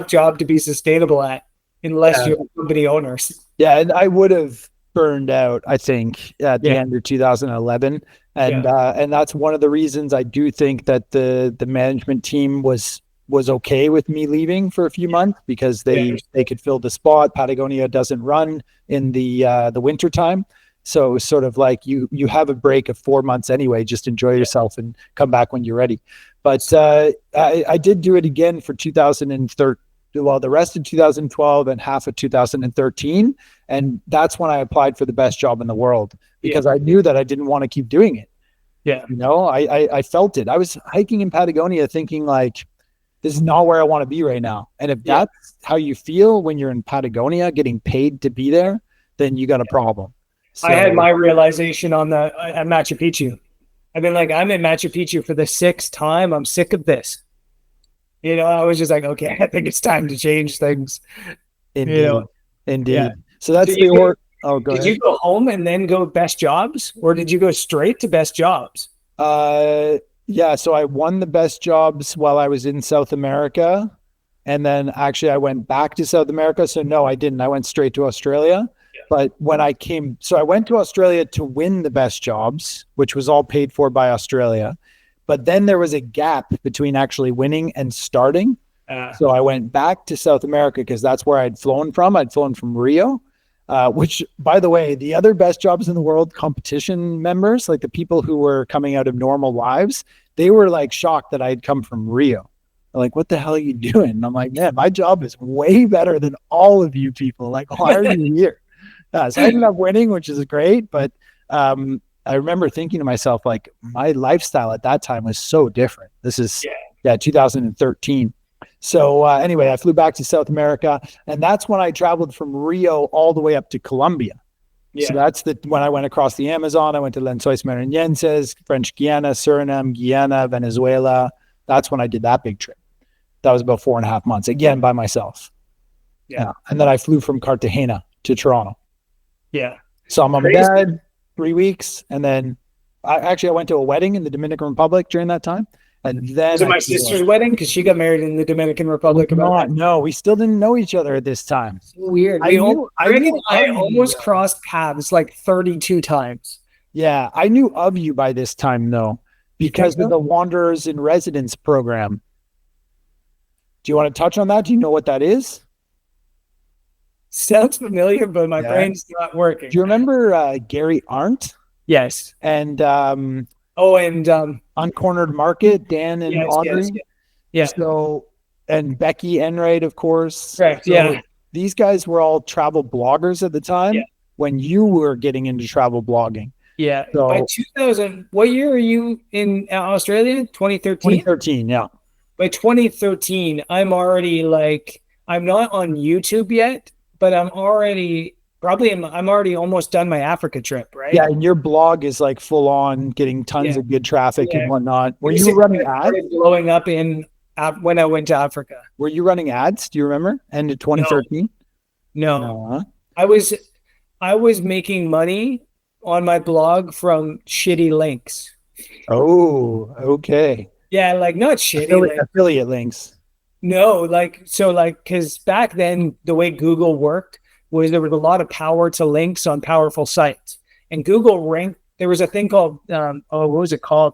job to be sustainable at, unless you're company owners. Yeah, and I would have burned out, I think, at the end of 2011, and that's one of the reasons I do think that the management team was was okay with me leaving for a few months because they could fill the spot. Patagonia doesn't run in the winter time. So it was sort of like you have a break of 4 months anyway, just enjoy yourself and come back when you're ready. But I did do it again for 2013, well, the rest of 2012 and half of 2013. And that's when I applied for the best job in the world because I knew that I didn't want to keep doing it. Yeah. You know, I felt it. I was hiking in Patagonia thinking like, this is not where I want to be right now. And if that's how you feel when you're in Patagonia getting paid to be there, then you got a problem. So, I had my realization on at Machu Picchu. I've been like, I'm in Machu Picchu for the 6th time. I'm sick of this. You know, I was just like, okay, I think it's time to change things. Indeed. You know? Indeed. Yeah. So that's Did you go home and then go best jobs, or did you go straight to best jobs? Yeah. So I won the best jobs while I was in South America. And then actually I went back to South America. So no, I didn't. I went straight to Australia. But when I went to Australia to win the best jobs, which was all paid for by Australia. But then there was a gap between actually winning and starting. So I went back to South America because that's where I'd flown from. I'd flown from Rio, which, by the way, the other best jobs in the world competition members, like the people who were coming out of normal lives, they were like shocked that I had come from Rio. They're like, what the hell are you doing? And I'm like, man, my job is way better than all of you people. Like, why are you here? So I ended up winning, which is great. But I remember thinking to myself, like, my lifestyle at that time was so different. This is 2013. So anyway, I flew back to South America, and that's when I traveled from Rio all the way up to Colombia. So that's when I went across the Amazon. I went to Lençóis Maranhenses, French Guiana, Suriname, Guyana, Venezuela. That's when I did that big trip. That was about 4.5 months, again, by myself. Yeah. And then I flew from Cartagena to Toronto. Yeah. Saw mom and dad 3 weeks. And then I went to a wedding in the Dominican Republic during that time. And then was it my sister's wedding? Because she got married in the Dominican Republic. No, we still didn't know each other at this time. So weird. I almost crossed paths like 32 times. Yeah. I knew of you by this time though, because of the Wanderers in Residence program. Do you want to touch on that? Do you know what that is? Sounds familiar, but my brain's not working. Do you remember Gary Arndt? Yes. And Uncornered Market, Dan and Audrey. Yeah. So, and Becky Enright, of course. Correct. So these guys were all travel bloggers at the time when you were getting into travel blogging. Yeah. So, by 2000, what year are you in Australia? 2013? 2013, yeah. By 2013, I'm already I'm not on YouTube yet, but I'm already almost done my Africa trip, right? Yeah, and your blog is like full on getting tons of good traffic and whatnot. Were you running ads? Blowing up when I went to Africa. Were you running ads? Do you remember? End of 2013? No. I was making money on my blog from shitty links. Oh, okay. Yeah, not shitty. Affiliate links. No, because back then the way Google worked was there was a lot of power to links on powerful sites. And Google ranked, there was a thing called, what was it called?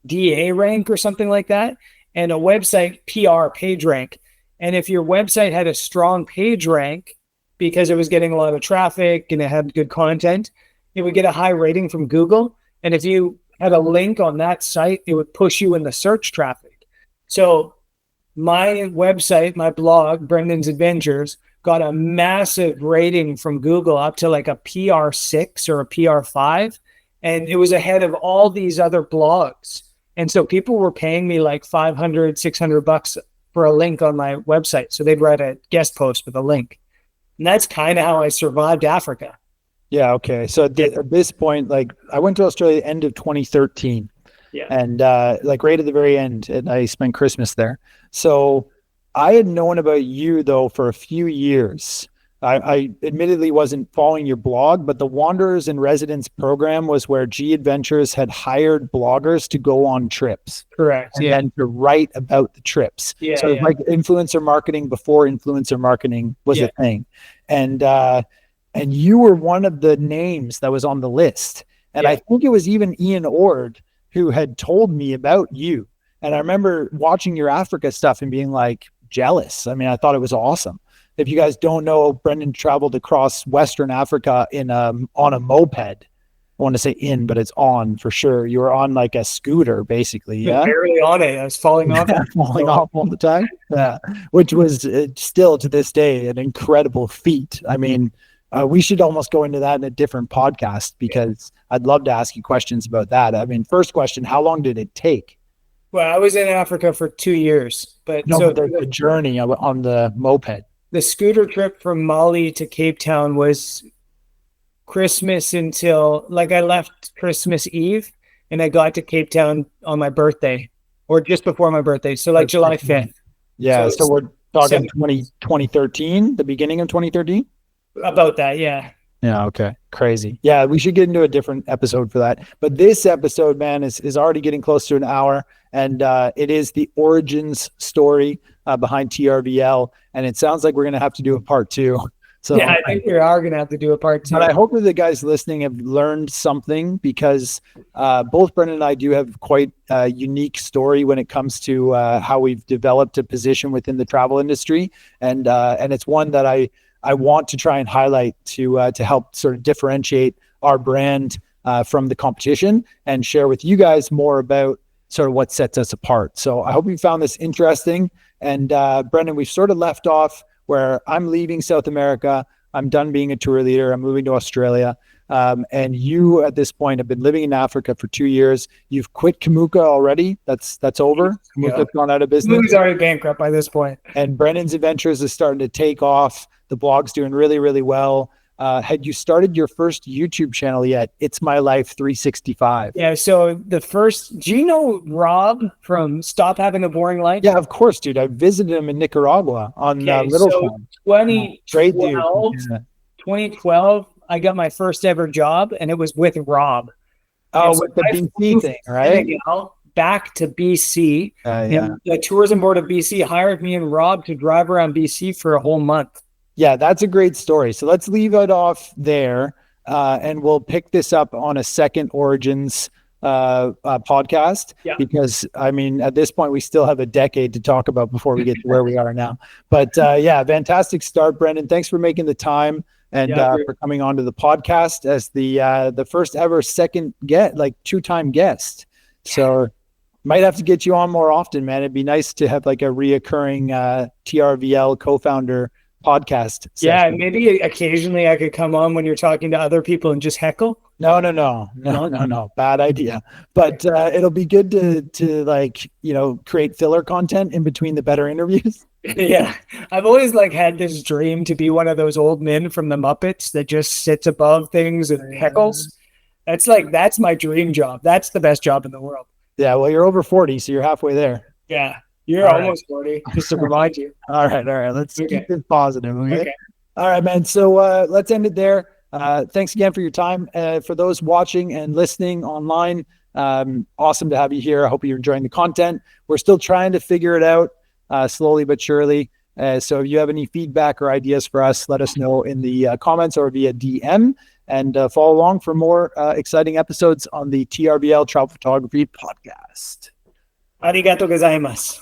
DA rank or something like that. And a website PR, page rank. And if your website had a strong page rank, because it was getting a lot of traffic and it had good content, it would get a high rating from Google. And if you had a link on that site, it would push you in the search traffic. So my website, my blog, Brendan's Adventures, got a massive rating from Google up to like a PR6 or a PR5. And it was ahead of all these other blogs. And so people were paying me like $500, $600 for a link on my website. So they'd write a guest post with a link. And that's kind of how I survived Africa. Yeah. Okay. So at this point, I went to Australia end of 2013. Yeah. And right at the very end, and I spent Christmas there. So I had known about you though for a few years. I admittedly wasn't following your blog, but the Wanderers in Residence program was where G Adventures had hired bloggers to go on trips. Correct. And then to write about the trips. Yeah. So it's like influencer marketing before influencer marketing was a thing. And you were one of the names that was on the list. And I think it was even Ian Ord who had told me about you. And I remember watching your Africa stuff and being like jealous. I mean, I thought it was awesome. If you guys don't know, Brendan traveled across Western Africa on a moped. I want to say but it's on for sure. You were on like a scooter, basically. Yeah. Barely on it. I was falling off. Falling off all the time. Yeah. Which was still to this day an incredible feat. I mean, we should almost go into that in a different podcast because I'd love to ask you questions about that. I mean, first question, how long did it take? Well, I was in Africa for 2 years, but the journey on the moped. The scooter trip from Mali to Cape Town was Christmas until like I left Christmas Eve and I got to Cape Town on my birthday or just before my birthday. So like July 5th. Yeah. So we're talking 2013, the beginning of 2013. About that. Yeah. Yeah. Okay. Crazy. Yeah. We should get into a different episode for that. But this episode, man, is already getting close to an hour, and it is the origins story behind TRVL. And it sounds like we're going to have to do a part 2. So yeah, I think we are going to have to do a part 2. But I hope that the guys listening have learned something because both Brendan and I do have quite a unique story when it comes to how we've developed a position within the travel industry. And it's one that I want to try and highlight to help sort of differentiate our brand from the competition and share with you guys more about sort of what sets us apart. So I hope you found this interesting. And Brendan, we've sort of left off where I'm leaving South America. I'm done being a tour leader. I'm moving to Australia. And you at this point have been living in Africa for 2 years. You've quit Kamuka already. That's over. Kamuka's gone out of business. Kamuka's already bankrupt by this point. And Brendan's Adventures is starting to take off. The blog's doing really, really well. Had you started your first YouTube channel yet? It's My Life 365. Yeah. So do you know Rob from Stop Having a Boring Life? Yeah, of course, dude. I visited him in Nicaragua on Little Farm. 2012, I got my first ever job, and it was with Rob. Oh, with the BC thing, right? Back to BC. Yeah. The tourism board of BC hired me and Rob to drive around BC for a whole month. Yeah, that's a great story. So let's leave it off there, and we'll pick this up on a second Origins podcast. Yeah. Because, I mean, at this point, we still have a decade to talk about before we get to where we are now. But yeah, fantastic start, Brendan. Thanks for making the time and for coming on to the podcast as the first ever two-time guest. So might have to get you on more often, man. It'd be nice to have like a reoccurring TRVL co-founder podcast session. Yeah, maybe occasionally I could come on when you're talking to other people and just heckle. No. Bad idea. But it'll be good to like, create filler content in between the better interviews. Yeah. I've always had this dream to be one of those old men from the Muppets that just sits above things and heckles. That's my dream job. That's the best job in the world. Yeah. Well, you're over 40, so you're halfway there. Yeah. You're almost 40, just to remind you. All right. Let's keep it positive. Okay. All right, man. So let's end it there. Thanks again for your time. For those watching and listening online, awesome to have you here. I hope you're enjoying the content. We're still trying to figure it out slowly but surely. So if you have any feedback or ideas for us, let us know in the comments or via DM, and follow along for more exciting episodes on the TRVL Travel Photography Podcast. Arigato gozaimasu.